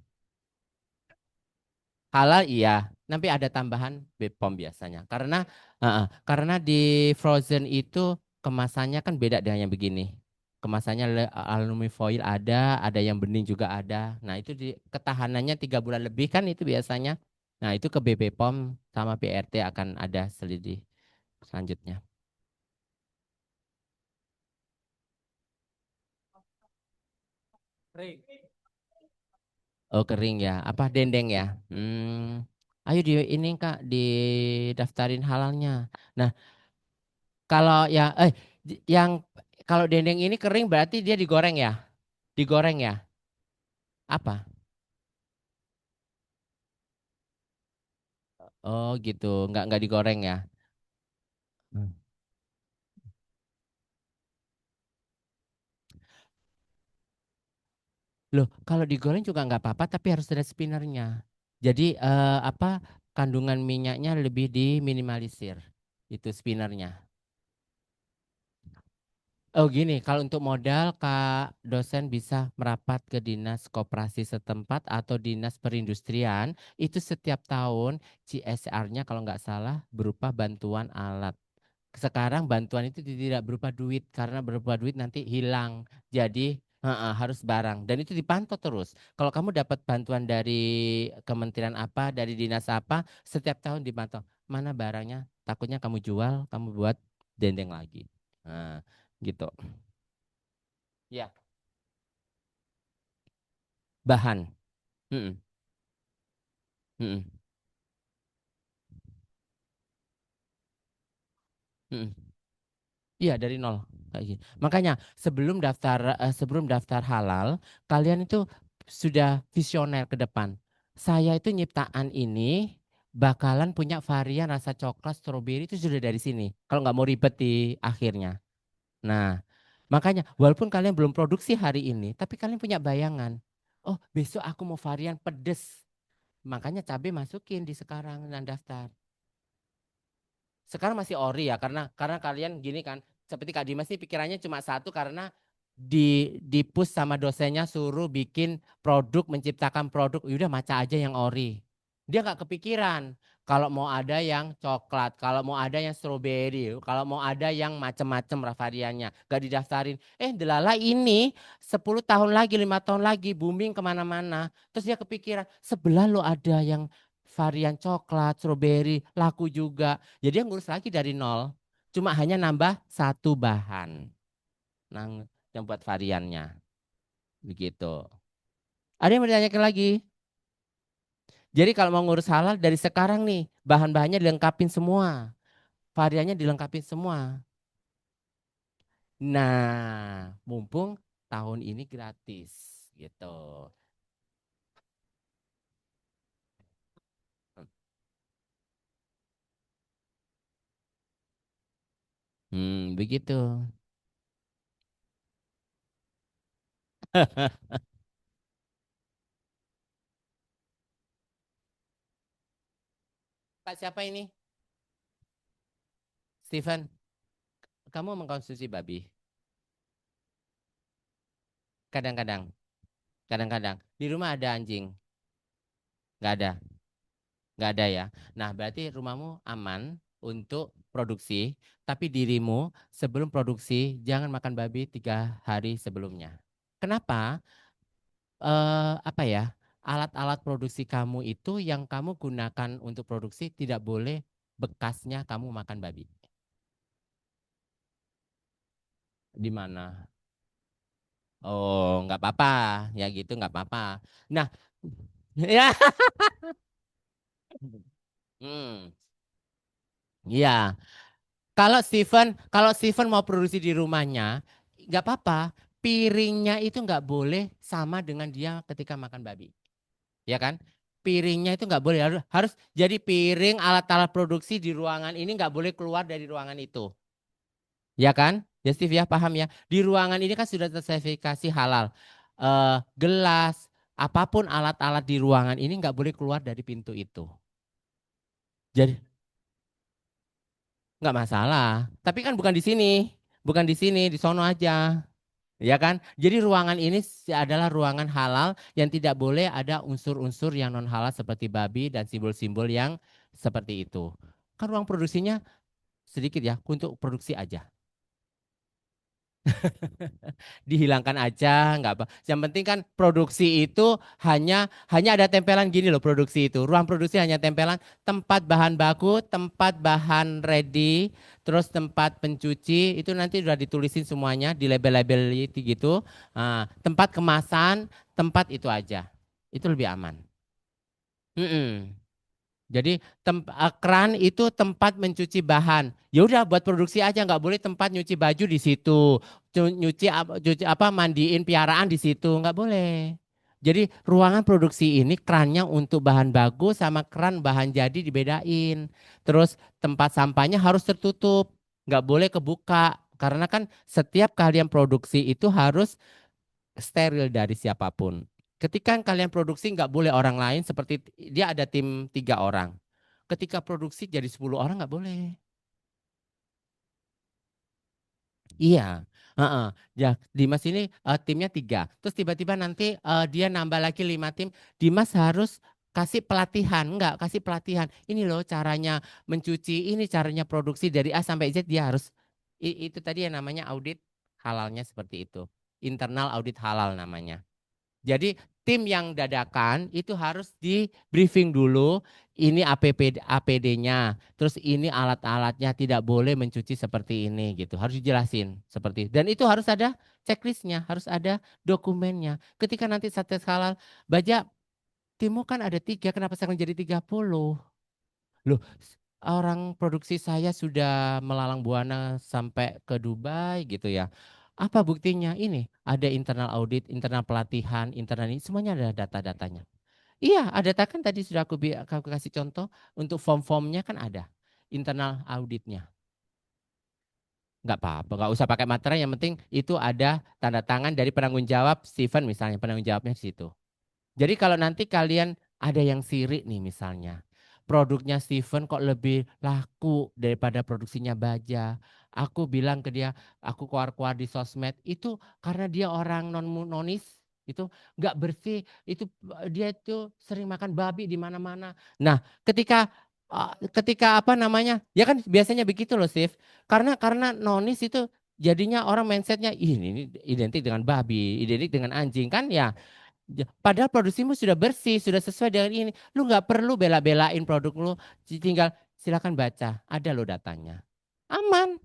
Halal iya, nanti ada tambahan BPOM biasanya. Karena di frozen itu kemasannya kan beda dengan yang begini. Kemasannya aluminium foil ada yang bening juga ada. Nah, itu ketahanannya 3 bulan lebih kan itu biasanya. Nah, itu ke BPOM sama PRT akan ada selidih selanjutnya. Oh, kering ya. Apa dendeng ya? Ayo di ini Kak, di daftarin halalnya. Nah, kalau ya yang kalau dendeng ini kering berarti dia digoreng ya? Digoreng ya? Apa? Oh gitu, nggak digoreng ya? Hmm. Loh, kalau digoreng juga nggak apa-apa, tapi harus ada spinnernya. Jadi apa kandungan minyaknya lebih diminimalisir. Itu spinnernya. Oh gini, kalau untuk modal Kak dosen bisa merapat ke dinas koperasi setempat atau dinas perindustrian. Itu setiap tahun CSR-nya kalau nggak salah berupa bantuan alat. Sekarang bantuan itu tidak berupa duit karena berupa duit nanti hilang. Jadi harus barang dan itu dipantau terus. Kalau kamu dapat bantuan dari kementerian apa, dari dinas apa, setiap tahun dipantau. Mana barangnya? Takutnya kamu jual, kamu buat dendeng lagi. Nah, gitu. Ya, bahan. Mm-mm, mm-mm, mm-mm. Iya dari nol kayak gitu. Makanya sebelum daftar halal, kalian itu sudah visioner ke depan. Saya itu nyiptaan ini bakalan punya varian rasa coklat stroberi itu sudah dari sini. Kalau nggak mau ribet di akhirnya. Nah, makanya walaupun kalian belum produksi hari ini, tapi kalian punya bayangan. Oh, besok aku mau varian pedes. Makanya cabai masukin di sekarang dan daftar. Sekarang masih ori ya karena kalian gini kan seperti Kak Dimas nih pikirannya cuma satu karena di push sama dosennya suruh bikin produk menciptakan produk udah maca aja yang ori. Dia nggak kepikiran kalau mau ada yang coklat, kalau mau ada yang stroberi, kalau mau ada yang macem-macem variannya, gak didaftarin. Delala ini 10 tahun lagi, 5 tahun lagi booming kemana-mana. Terus dia kepikiran sebelah lo ada yang varian coklat, stroberi, laku juga. Jadi yang ngurus lagi dari nol. Cuma hanya nambah satu bahan. Nah, yang buat variannya. Begitu. Ada yang mau ditanyakan lagi? Jadi kalau mau ngurus halal dari sekarang nih, bahan-bahannya dilengkapin semua, variannya dilengkapin semua. Nah, mumpung tahun ini gratis gitu. Begitu. Pak siapa ini? Steven, kamu mengkonsumsi babi? Kadang-kadang, kadang-kadang. Di rumah ada anjing? Nggak ada, nggak ada ya. Nah, berarti rumahmu aman untuk produksi, tapi dirimu sebelum produksi jangan makan babi 3 hari sebelumnya. Kenapa? Apa ya? Alat-alat produksi kamu itu yang kamu gunakan untuk produksi tidak boleh bekasnya kamu makan babi. Di mana? Oh, nggak apa-apa, ya gitu nggak apa-apa. Nah, ya, hmm, iya. Kalau Steven mau produksi di rumahnya, nggak apa-apa. Piringnya itu nggak boleh sama dengan dia ketika makan babi, ya kan? Piringnya itu nggak boleh harus jadi piring alat-alat produksi di ruangan ini nggak boleh keluar dari ruangan itu, ya kan? Ya Steve ya paham ya. Di ruangan ini kan sudah tersertifikasi halal. Gelas, apapun alat-alat di ruangan ini nggak boleh keluar dari pintu itu. Jadi nggak masalah. Tapi kan bukan di sini, bukan di sini, di sono aja. Ya kan? Jadi ruangan ini adalah ruangan halal yang tidak boleh ada unsur-unsur yang non halal seperti babi dan simbol-simbol yang seperti itu. Kan ruang produksinya sedikit ya, untuk produksi aja. Dihilangkan aja, nggak apa. Yang penting kan produksi itu hanya hanya ada tempelan gini loh produksi itu. Ruang produksi hanya tempelan tempat bahan baku, tempat bahan ready, terus tempat pencuci itu nanti udah ditulisin semuanya di label-label itu gitu. Nah, tempat kemasan, tempat itu aja. Itu lebih aman. Mm-mm. Jadi keran itu tempat mencuci bahan. Ya udah buat produksi aja nggak boleh tempat nyuci baju di situ. Cuci apa mandiin piaraan di situ nggak boleh. Jadi ruangan produksi ini kerannya untuk bahan baku sama keran bahan jadi dibedain. Terus tempat sampahnya harus tertutup, nggak boleh kebuka. Karena kan setiap kalian produksi itu harus steril dari siapapun. Ketika kalian produksi nggak boleh orang lain seperti dia ada tim 3 orang. Ketika produksi jadi 10 orang nggak boleh. Iya, heeh. Ya, Dimas ini timnya 3. Terus tiba-tiba nanti dia nambah lagi 5 tim. Dimas harus kasih pelatihan, enggak kasih pelatihan. Ini loh caranya mencuci, ini caranya produksi dari A sampai Z dia harus itu tadi yang namanya audit halalnya seperti itu. Internal audit halal namanya. Jadi tim yang dadakan itu harus di briefing dulu. Ini APD-nya, terus ini alat-alatnya tidak boleh mencuci seperti ini gitu. Harus dijelasin seperti itu. Dan itu harus ada checklistnya, harus ada dokumennya. Ketika nanti Satgas Halal, Baja, timmu kan ada 3, kenapa sekarang jadi 30? Loh, orang produksi saya sudah melalang buana sampai ke Dubai gitu ya. Apa buktinya? Ini ada internal audit, internal pelatihan, internal ini semuanya ada data-datanya. Iya, ada data kan tadi sudah aku kasih contoh untuk form-formnya kan ada internal auditnya. Nggak apa-apa, nggak usah pakai materai. Yang penting itu ada tanda tangan dari penanggung jawab Steven misalnya, penanggung jawabnya di situ. Jadi kalau nanti kalian ada yang sirik nih misalnya, produknya Steven kok lebih laku daripada produksinya Baja. Aku bilang ke dia, aku keluar-keluar di sosmed itu karena dia orang nonis itu nggak bersih, itu dia itu sering makan babi di mana-mana. Nah, ketika apa namanya? Ya kan biasanya begitu loh, Steve. Karena nonis itu jadinya orang mindsetnya ini identik dengan babi, identik dengan anjing kan ya. Padahal produksimu sudah bersih, sudah sesuai dengan ini. Lu nggak perlu bela-belain produk lu. Tinggal silakan baca. Ada lo datanya. Aman.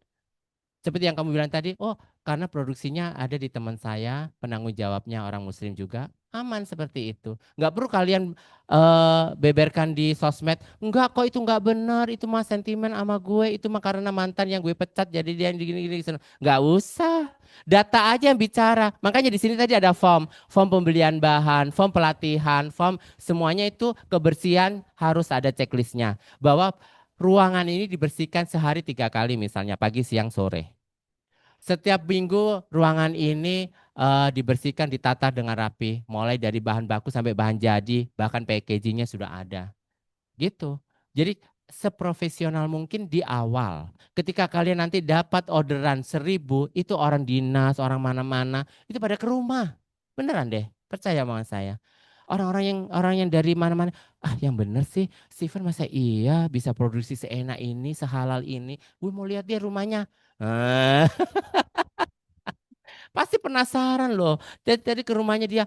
Seperti yang kamu bilang tadi, oh karena produksinya ada di teman saya, penanggung jawabnya orang muslim juga. Aman seperti itu. Nggak perlu kalian beberkan di sosmed. Enggak kok itu nggak benar. Itu mah sentimen sama gue. Itu mah karena mantan yang gue pecat jadi dia yang gini-gini. Nggak usah. Data aja yang bicara. Makanya di sini tadi ada form pembelian bahan, form pelatihan, form semuanya itu kebersihan harus ada checklistnya. Bahwa ruangan ini dibersihkan sehari 3 kali misalnya pagi, siang, sore. Setiap minggu ruangan ini dibersihkan, ditata dengan rapi, mulai dari bahan baku sampai bahan jadi, bahkan packagingnya sudah ada. Gitu. Jadi seprofesional mungkin di awal. Ketika kalian nanti dapat orderan 1.000, itu orang dinas, orang mana-mana, itu pada ke rumah. Beneran deh, percaya sama saya. Orang yang dari mana-mana, yang bener sih, Steven masa iya bisa produksi seenak ini, sehalal ini. Gue mau lihat dia rumahnya. Ah, pasti penasaran loh. Jadi ke rumahnya dia,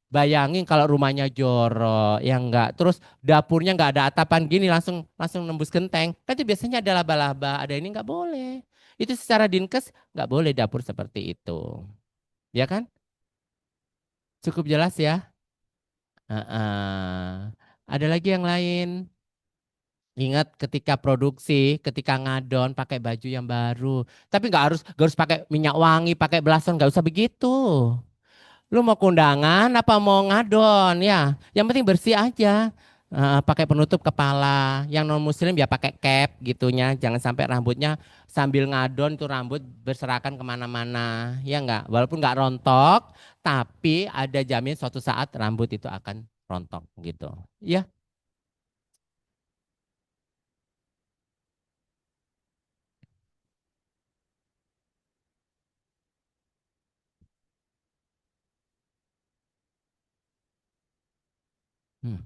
bayangin kalau rumahnya jorok, ya enggak. Terus dapurnya enggak ada atapan gini, langsung langsung nembus genteng. Kan itu biasanya ada laba-laba, ada ini enggak boleh. Itu secara dinkes enggak boleh dapur seperti itu. Ya kan? Cukup jelas ya? Heeh. Ada lagi yang lain? Ingat ketika produksi, ketika ngadon pakai baju yang baru. Tapi nggak harus pakai minyak wangi, pakai belasan, nggak usah begitu. Lu mau kondangan apa mau ngadon ya? Yang penting bersih aja. Pakai penutup kepala. Yang non muslim ya pakai cap gitunya. Jangan sampai rambutnya sambil ngadon tuh rambut berserakan kemana-mana. Ya enggak? Walaupun nggak rontok, tapi ada jamin suatu saat rambut itu akan rontok gitu. Ya. Hmm.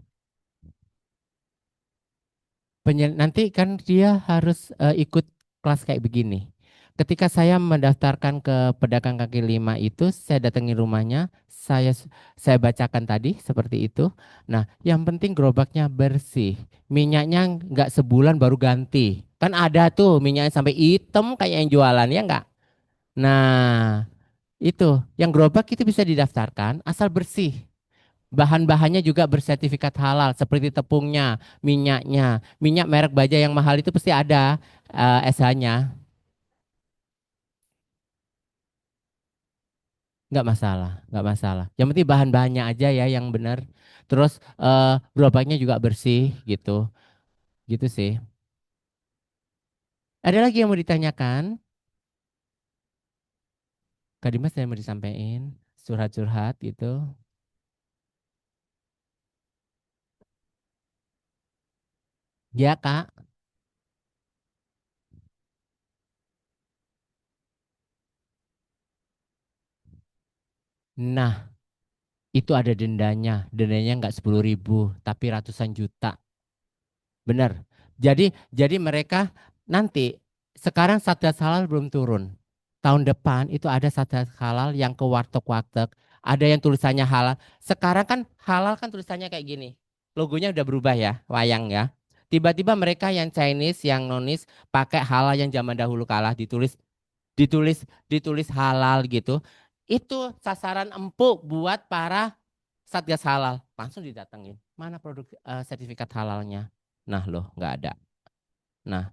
Nanti kan dia harus ikut kelas kayak begini. Ketika saya mendaftarkan ke pedagang kaki lima itu, saya datangi rumahnya, saya bacakan tadi seperti itu. Nah, yang penting gerobaknya bersih, minyaknya nggak sebulan baru ganti. Kan ada tuh minyaknya sampai hitam kayak yang jualan ya nggak? Nah, itu yang gerobak itu bisa didaftarkan asal bersih. Bahan-bahannya juga bersertifikat halal seperti tepungnya, minyaknya. Minyak merek baja yang mahal itu pasti ada SH-nya. Nggak masalah, nggak masalah. Yang penting bahan-bahannya aja ya yang benar. Terus gerobaknya juga bersih gitu. Gitu sih. Ada lagi yang mau ditanyakan? Kak Dimas saya mau disampaikan curhat-curhat gitu. Ya, Kak. Nah, itu ada dendanya. Dendanya nggak 10.000, tapi ratusan juta. Benar. Jadi mereka nanti sekarang Satgas Halal belum turun. Tahun depan itu ada Satgas Halal yang ke warteg-warteg, ada yang tulisannya halal. Sekarang kan halal kan tulisannya kayak gini. Logonya udah berubah ya, wayang ya. Tiba-tiba mereka yang Chinese, yang nonis pakai halal yang zaman dahulu kalah ditulis ditulis ditulis halal gitu. Itu sasaran empuk buat para Satgas Halal. Langsung didatengin. Mana produk sertifikat halalnya? Nah loh, nggak ada. Nah,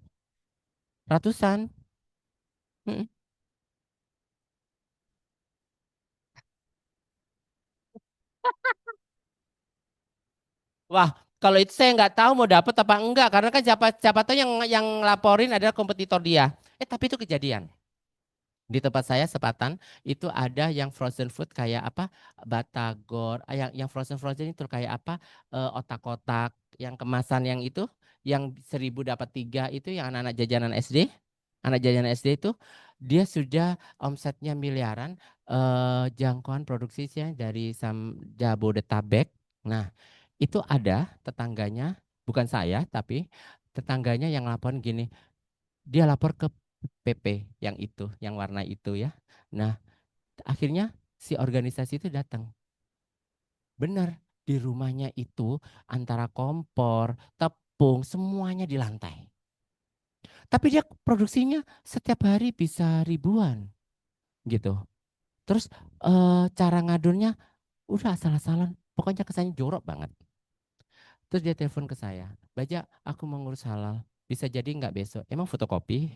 ratusan. Mm-mm. Wah, kalau itu saya nggak tahu mau dapat apa enggak, karena kan siapa siapa tahu yang laporin adalah kompetitor dia. Tapi itu kejadian. Di tempat saya sepatan itu ada yang frozen food kayak apa batagor, yang frozen frozen itu kayak apa otak-otak, yang kemasan yang itu, yang 1.000 dapat 3 itu yang anak-anak jajanan SD, anak jajanan SD itu dia sudah omsetnya miliaran, jangkauan produksinya dari Jabodetabek. Nah, itu ada tetangganya, bukan saya tapi tetangganya yang laporan gini, dia lapor ke PP yang itu, yang warna itu ya. Nah, akhirnya si organisasi itu datang. Benar, di rumahnya itu antara kompor, tepung, semuanya di lantai. Tapi dia produksinya setiap hari bisa ribuan gitu. Terus cara ngadonnya Udah asal-asalan. Pokoknya kesannya jorok banget. Terus dia telepon ke saya. Baja, aku mau ngurus halal. Bisa jadi nggak besok? Emang fotokopi?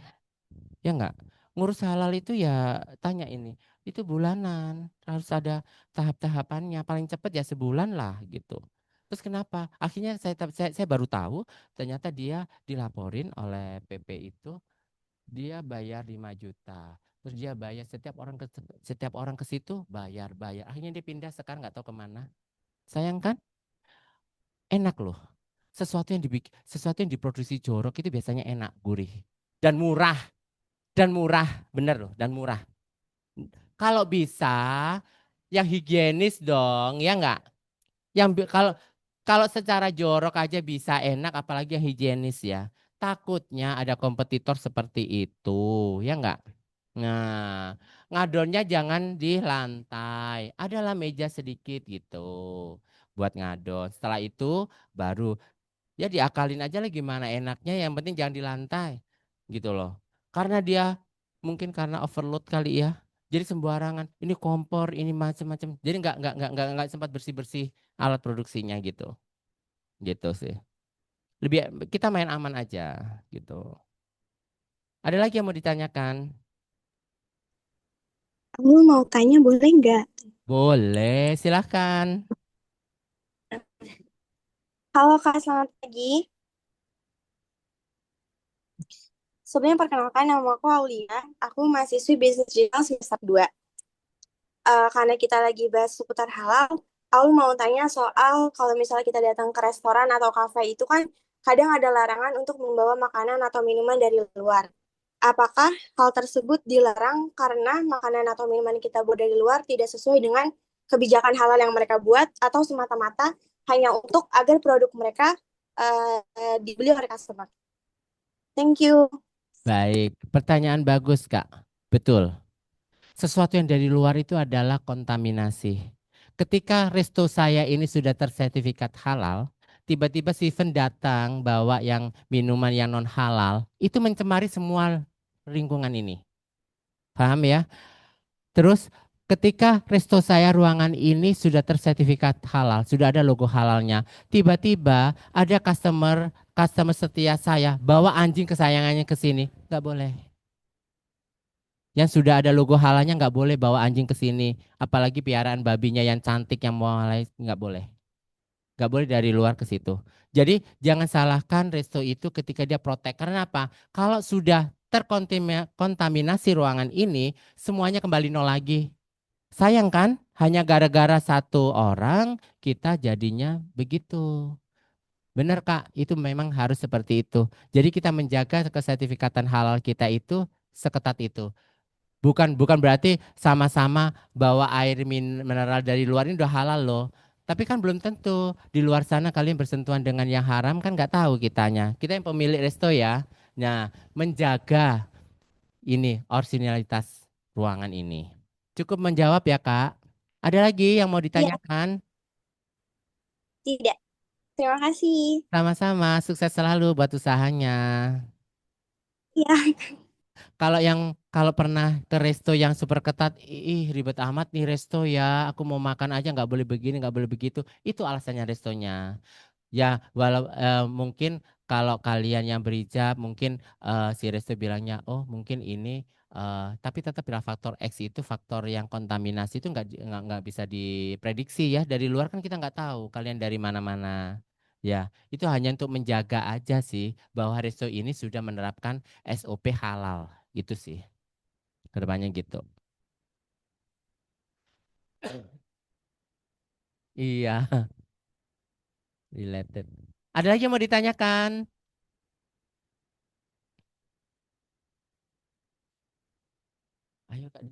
Ya nggak? Ngurus halal itu ya tanya ini. Itu bulanan. Harus ada tahap-tahapannya. Paling cepat ya sebulan lah gitu. Terus kenapa? Akhirnya saya baru tahu ternyata dia dilaporin oleh PP itu. Dia bayar 5 juta. Terus dia bayar setiap orang ke situ bayar. Akhirnya dia pindah sekarang nggak tahu kemana. Sayang kan? Enak loh. Sesuatu yang diproduksi jorok itu biasanya enak, gurih dan murah, bener loh, dan murah. Kalau bisa yang higienis dong, ya enggak? Kalau kalau secara jorok aja bisa enak, apalagi yang higienis ya. Takutnya ada kompetitor seperti itu, ya enggak? Nah, ngadonnya jangan di lantai. Adalah meja sedikit gitu buat ngadon. Setelah itu baru ya diakalin aja lah gimana enaknya, yang penting jangan di lantai gitu loh. Karena dia mungkin karena overload kali ya. Jadi sembarangan, ini kompor, ini macam-macam. Jadi nggak sempat bersih-bersih alat produksinya gitu. Gitu sih. Lebih kita main aman aja gitu. Ada lagi yang mau ditanyakan? Aku mau tanya boleh nggak? Boleh, silahkan. Halo Kak, selamat pagi. Sebelumnya perkenalkan nama aku Aulia. Aku mahasiswi bisnis digital semester 2. Karena kita lagi bahas seputar halal, aku mau tanya soal kalau misalnya kita datang ke restoran atau kafe itu kan kadang ada larangan untuk membawa makanan atau minuman dari luar. Apakah hal tersebut dilarang karena makanan atau minuman kita buat dari luar tidak sesuai dengan kebijakan halal yang mereka buat atau semata-mata hanya untuk agar produk mereka dibeli oleh customer? Thank you. Baik, pertanyaan bagus, Kak. Betul. Sesuatu yang dari luar itu adalah kontaminasi. Ketika resto saya ini sudah tersertifikat halal, tiba-tiba Steven datang bawa yang minuman yang non halal, itu mencemari semua lingkungan ini. Paham ya? Terus ketika resto saya ruangan ini sudah tersertifikat halal, sudah ada logo halalnya, tiba-tiba ada customer customer setia saya bawa anjing kesayangannya ke sini, nggak boleh. Yang sudah ada logo halalnya nggak boleh bawa anjing ke sini. Apalagi piaraan babinya yang cantik yang mulai nggak boleh. Nggak boleh dari luar ke situ. Jadi jangan salahkan resto itu ketika dia protek. Karena apa? Kalau sudah terkontaminasi ruangan ini, semuanya kembali nol lagi. Sayang kan? Hanya gara-gara satu orang kita jadinya begitu. Benar Kak, itu memang harus seperti itu. Jadi kita menjaga kesertifikatan halal kita itu seketat itu. Bukan berarti sama-sama bawa air mineral dari luar ini udah halal loh. Tapi kan belum tentu di luar sana kalian bersentuhan dengan yang haram kan nggak tahu kitanya. Kita yang pemilik resto ya. Nah, menjaga ini originalitas ruangan ini. Cukup menjawab ya Kak. Ada lagi yang mau Iya, ditanyakan? tidak. Terima kasih. Sama-sama, sukses selalu buat usahanya. Iya. Kalau pernah ke resto yang super ketat, ih ribet amat nih resto ya. Aku mau makan aja nggak boleh begini, nggak boleh begitu. Itu alasannya restonya. Ya, walau mungkin kalau kalian yang berijab, mungkin si resto bilangnya, oh mungkin ini, tapi tetap bila faktor X itu faktor yang kontaminasi itu nggak bisa diprediksi ya. Dari luar kan kita nggak tahu kalian dari mana-mana. Ya, itu hanya untuk menjaga aja sih bahwa resto ini sudah menerapkan SOP halal, gitu sih. Kedepannya gitu. Iya, related. Ada lagi yang mau ditanyakan? Ayo Kak.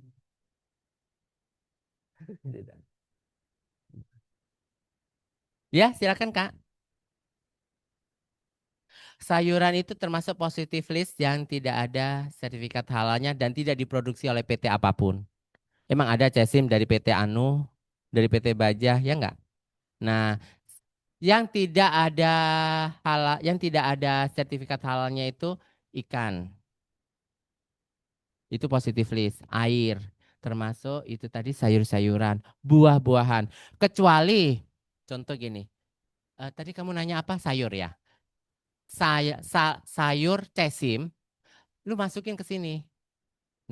Ya, silakan Kak. Sayuran itu termasuk positive list yang tidak ada sertifikat halalnya dan tidak diproduksi oleh PT apapun. Emang ada cesim dari PT Anu, dari PT Bajah, ya enggak? Nah, yang tidak ada yang tidak ada sertifikat halalnya itu ikan. Itu positive list, air. termasuk itu tadi sayur-sayuran, buah-buahan. Kecuali contoh gini, tadi kamu nanya apa sayur ya? Sayur cesim, lu masukin ke sini.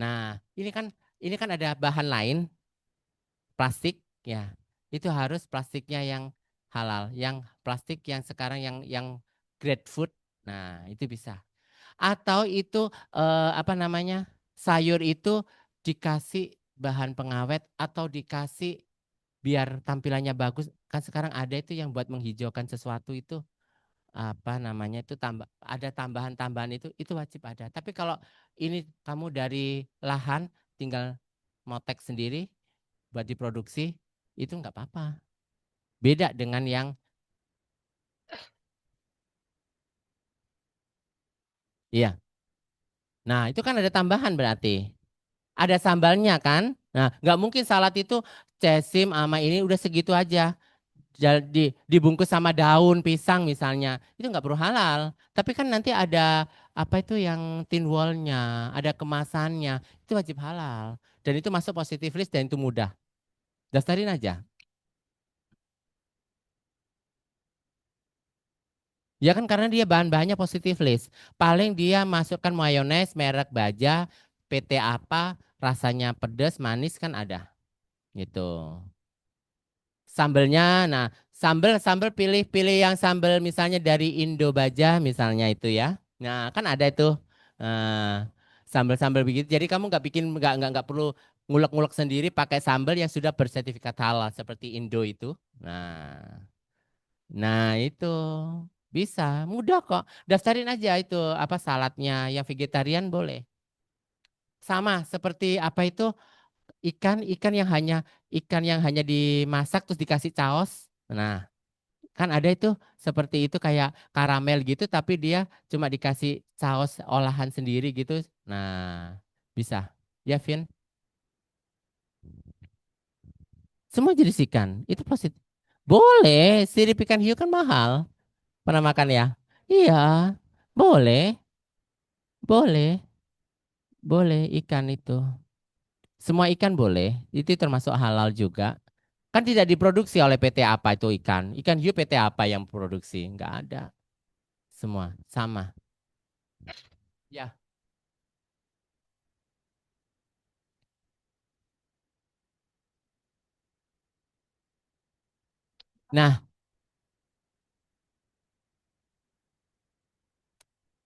Nah, ini kan ada bahan lain, plastik ya. Itu harus plastiknya yang halal, yang plastik yang sekarang yang grade food. Nah, itu bisa. Atau itu apa namanya? Sayur itu dikasih bahan pengawet atau dikasih biar tampilannya bagus. Kan sekarang ada itu yang buat menghijaukan sesuatu itu apa namanya itu ada tambahan-tambahan itu wajib ada. Tapi kalau ini kamu dari lahan tinggal motek sendiri buat diproduksi itu nggak apa-apa. Beda dengan yang iya. Nah, itu kan ada tambahan berarti. Ada sambalnya kan? Nah, nggak mungkin salad itu cesim sama ini udah segitu aja. Dibungkus sama daun pisang misalnya. Itu nggak perlu halal. Tapi kan nanti ada apa itu yang tin wallnya, ada kemasannya. Itu wajib halal. Dan itu masuk positive list dan itu mudah. Daftarin aja. Ya kan karena dia bahan-bahannya positive list. Paling dia masukkan mayones, merek Baja, PT apa, rasanya pedas, manis kan ada. Gitu. Sambelnya, nah sambel pilih-pilih yang sambel misalnya dari Indo Baja misalnya itu ya. Nah kan ada itu sambel-sambel begitu. Jadi kamu nggak bikin nggak perlu ngulek-ngulek sendiri pakai sambel yang sudah bersertifikat halal seperti Indo itu. Nah itu bisa mudah kok. Daftarin aja itu apa saladnya yang vegetarian boleh. Sama seperti apa itu ikan yang hanya dimasak terus dikasih saus. Nah, kan ada itu seperti itu kayak karamel gitu tapi dia cuma dikasih saus olahan sendiri gitu. Nah, bisa. Ya, Vin. Semua jenis ikan. Itu positif. Boleh, sirip ikan hiu kan mahal. Pernah makan ya? Iya. Boleh, boleh, boleh ikan itu. Semua ikan boleh, itu termasuk halal juga. Kan tidak diproduksi oleh PT apa itu ikan. Ikan hiu PT apa yang produksi? Enggak ada. Semua sama. Ya. Nah,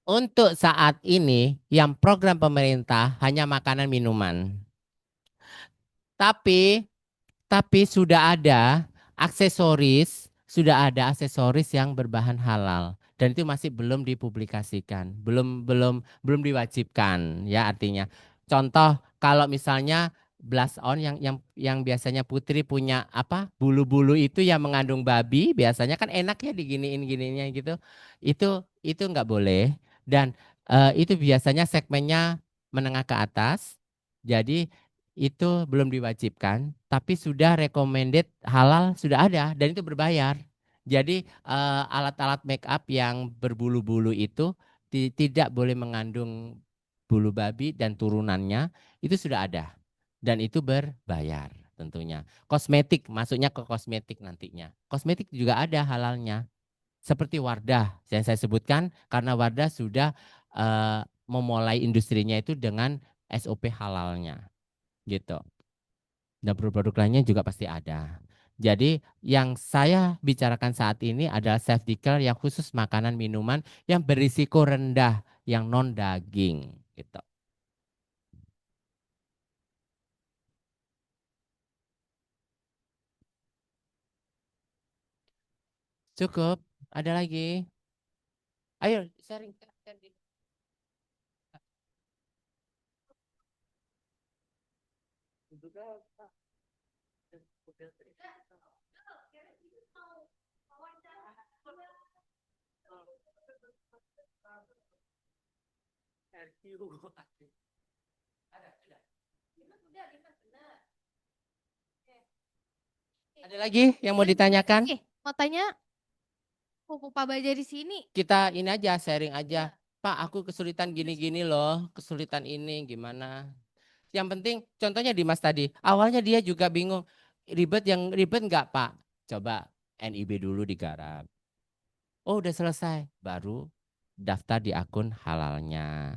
untuk saat ini yang program pemerintah hanya makanan minuman. Tapi sudah ada aksesoris yang berbahan halal dan itu masih belum dipublikasikan, belum diwajibkan ya artinya. Contoh kalau misalnya blush on yang biasanya Putri punya apa bulu-bulu itu yang mengandung babi, biasanya kan enak ya diginiin-gininya gitu. Itu nggak boleh dan itu biasanya segmennya menengah ke atas. Jadi itu belum diwajibkan, tapi sudah recommended halal sudah ada dan itu berbayar. Jadi alat-alat make up yang berbulu-bulu itu tidak boleh mengandung bulu babi dan turunannya itu sudah ada dan itu berbayar tentunya. Kosmetik masuknya ke kosmetik nantinya. Kosmetik juga ada halalnya. Seperti Wardah yang saya sebutkan karena Wardah sudah memulai industrinya itu dengan SOP halalnya gitu. Dan produk-produk lainnya juga pasti ada. Jadi yang saya bicarakan saat ini adalah safety care yang khusus makanan minuman yang berisiko rendah, yang non daging gitu. Cukup, ada lagi. Ayo sharing. Ada lagi yang mau ditanyakan? Mau tanya, Pupu Pak Baja di sini. Kita ini aja sharing aja. Pak, aku kesulitan gini-gini loh, kesulitan ini gimana? Yang penting contohnya Dimas tadi, awalnya dia juga bingung, ribet nggak Pak? Coba NIB dulu digarap. Oh udah selesai, baru daftar di akun halalnya.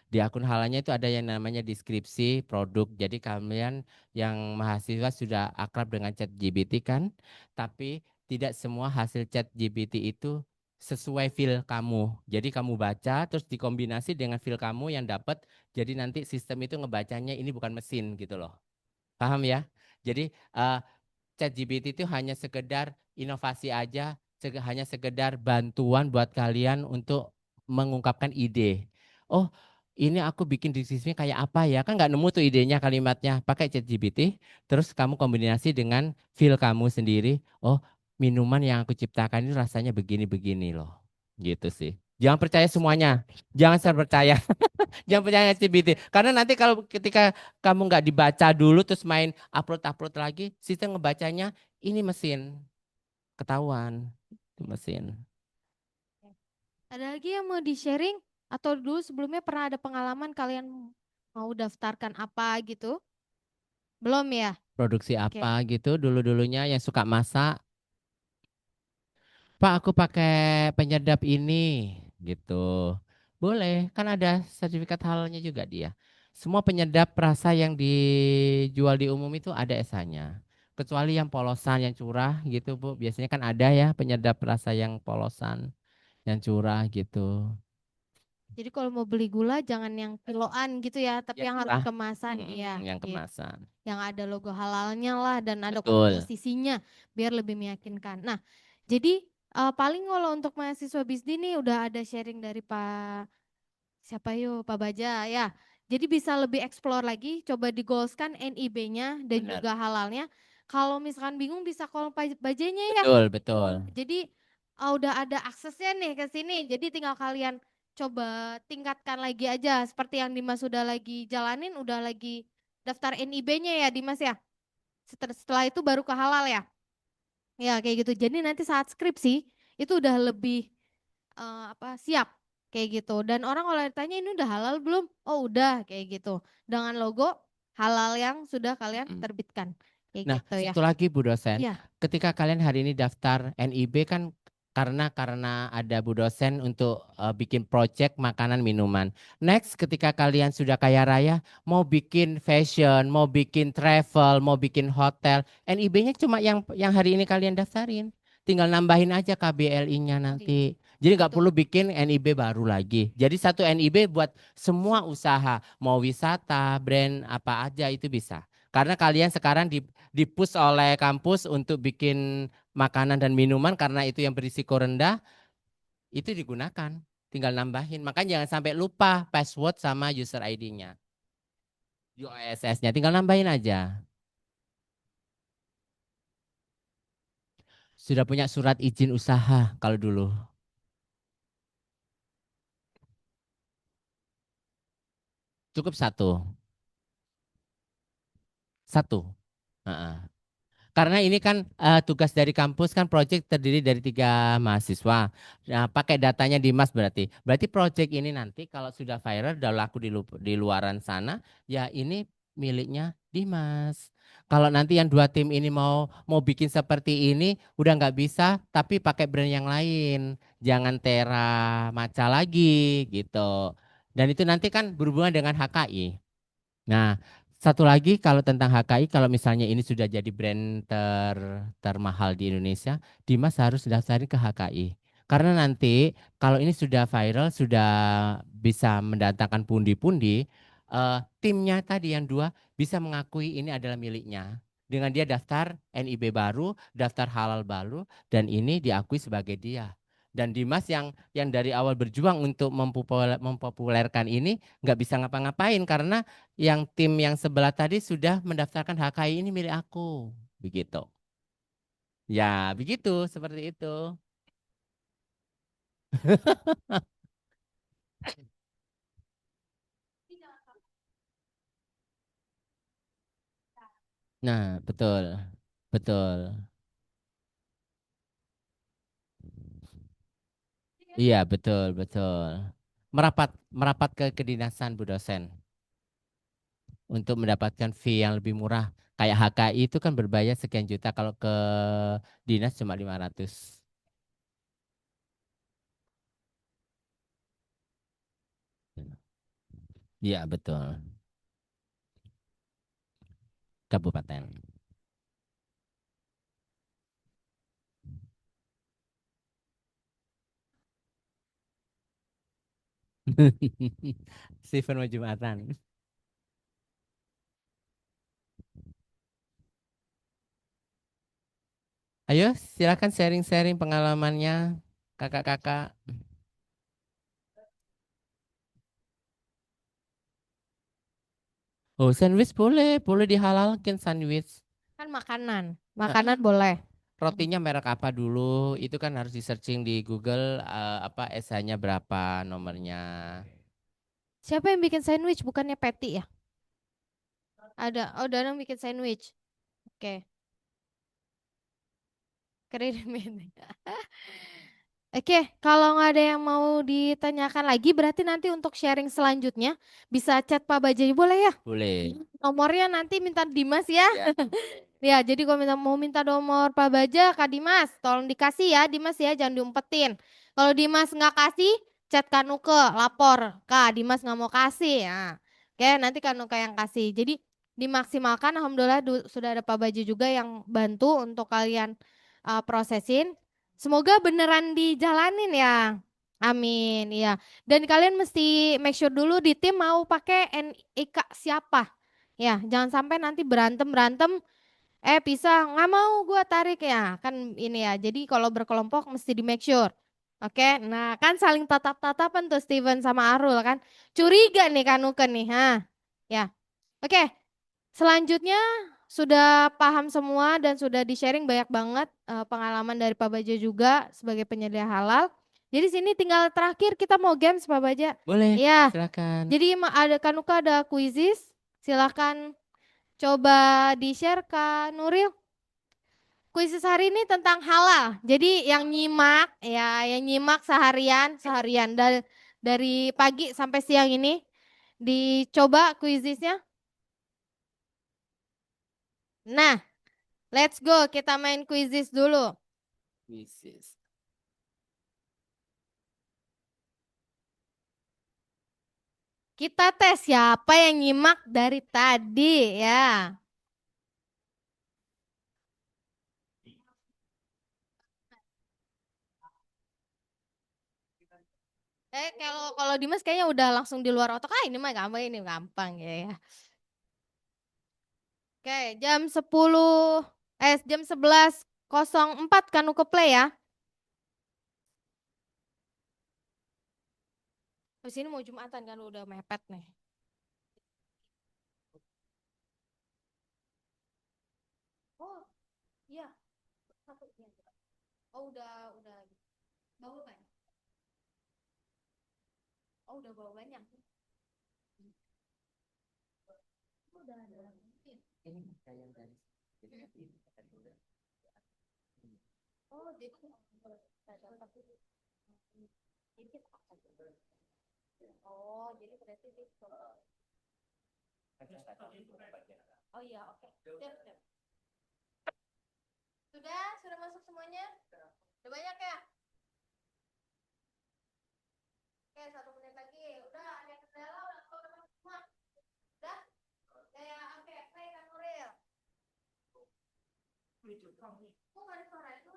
Di akun halalnya itu ada yang namanya deskripsi produk. Jadi kalian yang mahasiswa sudah akrab dengan ChatGPT kan, tapi tidak semua hasil ChatGPT itu sesuai feel kamu. Jadi kamu baca terus dikombinasi dengan feel kamu yang dapat. Jadi nanti sistem itu ngebacanya ini bukan mesin gitu loh. Paham ya? Jadi eh, ChatGPT itu hanya sekedar inovasi aja, hanya sekedar bantuan buat kalian untuk mengungkapkan ide. Oh, ini aku bikin deskripsinya kayak apa ya? Kan nggak nemu tuh idenya kalimatnya. Pakai ChatGPT, terus kamu kombinasi dengan feel kamu sendiri. Oh, minuman yang aku ciptakan ini rasanya begini-begini loh. Gitu sih. Jangan percaya semuanya. Jangan saya percaya. Jangan percaya ChatGPT. Karena nanti kalau ketika kamu nggak dibaca dulu terus main upload-upload lagi, sistem ngebacanya ini mesin. Ketahuan. Itu mesin. Ada lagi yang mau di-sharing? Atau dulu sebelumnya pernah ada pengalaman kalian mau daftarkan apa gitu? Belum ya? Produksi Oke. apa gitu dulu-dulunya yang suka masak. Pak, aku pakai penyedap ini gitu. Boleh, kan ada sertifikat halalnya juga dia. Semua penyedap rasa yang dijual di umum itu ada SA-nya. Kecuali yang polosan, yang curah gitu, Bu. Biasanya kan ada ya penyedap rasa yang polosan, yang curah gitu. Jadi kalau mau beli gula jangan yang kiloan gitu ya, tapi Yang yang harus curah, kemasan ya, yang gitu. kemasan. Yang ada logo halalnya lah dan ada Betul. komposisinya biar lebih meyakinkan. Nah, jadi paling kalau untuk mahasiswa BISD nih udah ada sharing dari Pak siapa yuk Pak Baja ya. Jadi bisa lebih explore lagi, coba di goalskan NIB-nya dan Benar. juga halalnya. Kalau misalkan bingung bisa call Pak Bajanya ya. Betul, betul. Jadi udah ada aksesnya nih ke sini. Jadi tinggal kalian coba tingkatkan lagi aja seperti yang Dimas sudah lagi jalanin, udah lagi daftar NIB-nya ya Dimas ya. Setelah itu baru ke halal ya. Ya kayak gitu. Jadi nanti saat skripsi itu udah lebih siap kayak gitu. Dan orang kalau ditanya ini udah halal belum? Oh udah kayak gitu. Dengan logo halal yang sudah kalian Mm. terbitkan kayak Nah, gitu ya. satu lagi Bu dosen, Iya. ketika kalian hari ini daftar NIB kan karena ada Bu dosen untuk bikin project makanan minuman. Next, ketika kalian sudah kaya raya, mau bikin fashion, mau bikin travel, mau bikin hotel, NIB-nya cuma yang hari ini kalian daftarin. Tinggal nambahin aja KBLI-nya nanti. Jadi nggak Betul. perlu bikin NIB baru lagi. Jadi satu NIB buat semua usaha, mau wisata, brand apa aja itu bisa. Karena kalian sekarang di-push oleh kampus untuk bikin makanan dan minuman karena itu yang berisiko rendah, itu digunakan. Tinggal nambahin. Makanya jangan sampai lupa password sama user ID-nya. Di OSS-nya tinggal nambahin aja. Sudah punya surat izin usaha kalau dulu. Cukup satu. Satu. Heeh. Karena ini kan tugas dari kampus kan project terdiri dari 3 mahasiswa. Nah, pakai datanya Dimas berarti. Berarti project ini nanti kalau sudah viral, udah laku di luaran sana, ya ini miliknya Dimas. Kalau nanti yang 2 tim ini mau bikin seperti ini, udah nggak bisa, tapi pakai brand yang lain. Jangan Tera Maca lagi gitu. Dan itu nanti kan berhubungan dengan HKI. Nah, satu lagi kalau tentang HKI, kalau misalnya ini sudah jadi brand termahal di Indonesia, Dimas harus daftarin ke HKI. Karena nanti kalau ini sudah viral, sudah bisa mendatangkan pundi-pundi, timnya tadi yang 2 bisa mengakui ini adalah miliknya. Dengan dia daftar NIB baru, daftar halal baru, dan ini diakui sebagai dia. Dan Dimas yang dari awal berjuang untuk mempopulerkan ini nggak bisa ngapa-ngapain karena yang tim yang sebelah tadi sudah mendaftarkan HKI ini milik aku. Begitu. Ya, begitu, seperti itu. Nah, betul. Betul. Iya, betul, betul. Merapat merapat ke kedinasan Bu dosen. untuk mendapatkan fee yang lebih murah. Kayak HKI itu kan berbayar sekian juta, kalau ke dinas cuma 500. Iya, betul. Kabupaten. Steven mau Jumatan. Ayo, silakan sharing-sharing pengalamannya, kakak-kakak. Oh, sandwich boleh, boleh dihalalkan sandwich. Kan makanan. Nah, Makanan boleh. rotinya merek apa dulu? Itu kan harus di searching di Google, apa SH-nya berapa nomornya. Siapa yang bikin sandwich? Bukannya Patty ya? Ada. Oh, Danang bikin sandwich. Oke. Keren. Oke, kalau nggak ada yang mau ditanyakan lagi, berarti nanti untuk sharing selanjutnya bisa chat Pak Bajai, boleh ya? Boleh. Nomornya nanti minta Dimas ya. Ya. Ya, jadi kalau mau minta nomor Pak Baja, Kak Dimas, tolong dikasih ya, Dimas ya, jangan diumpetin. Kalau Dimas nggak kasih, chat Kanuke, lapor, Kak Dimas nggak mau kasih. Nah, oke, nanti Kanuke yang kasih. Jadi dimaksimalkan, alhamdulillah sudah ada Pak Baja juga yang bantu untuk kalian prosesin. Semoga beneran dijalanin ya. Amin, ya. Dan kalian mesti make sure dulu di tim mau pakai NIK siapa. Ya, jangan sampai nanti berantem-berantem pisah nggak mau gue tarik ya kan ini ya, jadi kalau berkelompok mesti di make sure. Oke, nah kan saling tatap-tatapan tuh Steven sama Arul kan, curiga nih Kanuken nih, ya. Oke, selanjutnya sudah paham semua dan sudah di sharing banyak banget pengalaman dari Pak Baja juga sebagai penyedia halal. Jadi sini tinggal terakhir kita mau games Pak Baja. Boleh, Ya, silakan. jadi ada Kanuka ada kuisis, silakan coba di-share Kak Nuril. Kuisis hari ini tentang halal. Jadi yang nyimak ya, yang nyimak seharian dari pagi sampai siang ini dicoba kuisisnya. Nah, let's go kita main kuisis dulu. Kita tes siapa yang nyimak dari tadi ya. Kalau Dimas kayaknya udah langsung di luar otak. Ini mah gampang, ini gampang ya. Oke, jam 11.04 kan ke play ya. Habis ini mau Jumatan kan udah mepet nih. Oh, iya. Oh, udah bawa banyak. Oh, udah bawa banyak. Udah ada. Ini kayak dari Oh, jadi oh, jadi berarti dia oh iya, oke. Siap. Sudah masuk semuanya? Udah banyak ya? Oke, 1 menit lagi. Udah, ada kendala, udah keluar semua. Udah? Ya, oke, play kan Nuril. Kok gak ada suara itu?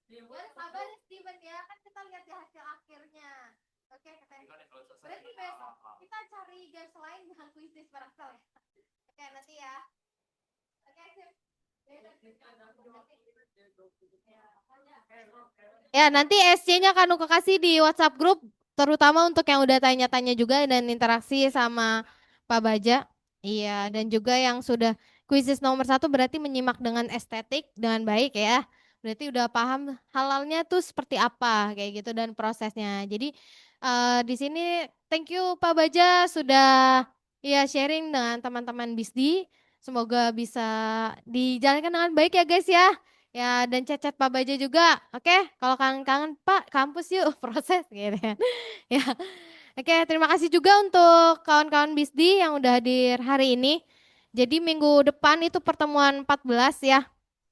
Ya, sabar Steven ya, kan kita lihat di hasil akhirnya. Oke, berarti besok kita cari guys lain dengan kuisis Paraxel ya. Oke, nanti ya. Oke, sip. Ya, nanti SC-nya kan aku kasih di WhatsApp grup, terutama untuk yang udah tanya-tanya juga dan interaksi sama Pak Baja. Iya, dan juga yang sudah kuisis nomor 1 berarti menyimak dengan estetik dengan baik ya. Berarti udah paham halalnya tuh seperti apa kayak gitu dan prosesnya. Jadi di sini thank you Pak Baja sudah ya sharing dengan teman-teman BISDI. Semoga bisa dijalankan dengan baik ya guys ya. Ya dan chat-chat Pak Baja juga. Oke, kalau kangen-kangen Pak kampus yuk proses gitu ya. Ya. Oke, terima kasih juga untuk kawan-kawan BISDI yang udah hadir hari ini. Jadi minggu depan itu pertemuan 14 ya.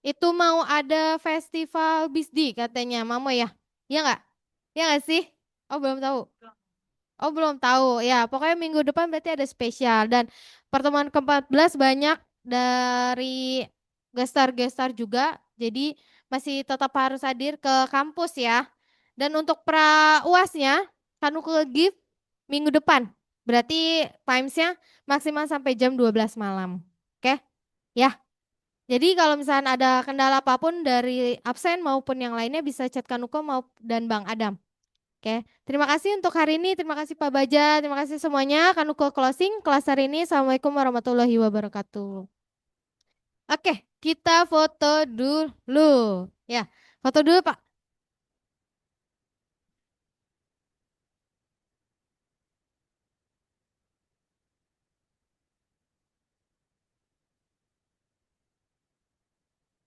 Itu mau ada festival BISDI katanya, Mamo ya. Iya nggak? Iya nggak sih? Oh belum tahu. Oh belum tahu. Ya pokoknya minggu depan berarti ada spesial. Dan pertemuan ke-14 banyak dari gestar-gestar juga. Jadi masih tetap harus hadir ke kampus ya. Dan untuk pra UASnya, Kanuku Gift minggu depan. Berarti timesnya maksimal sampai jam 12 malam. Oke? Ya. Jadi kalau misalnya ada kendala apapun dari absen maupun yang lainnya bisa chat Kanuko dan Bang Adam. Oke, terima kasih untuk hari ini. Terima kasih Pak Baja. Terima kasih semuanya. Kanuko closing kelas hari ini. Assalamualaikum warahmatullahi wabarakatuh. Oke, kita foto dulu. Ya, foto dulu Pak.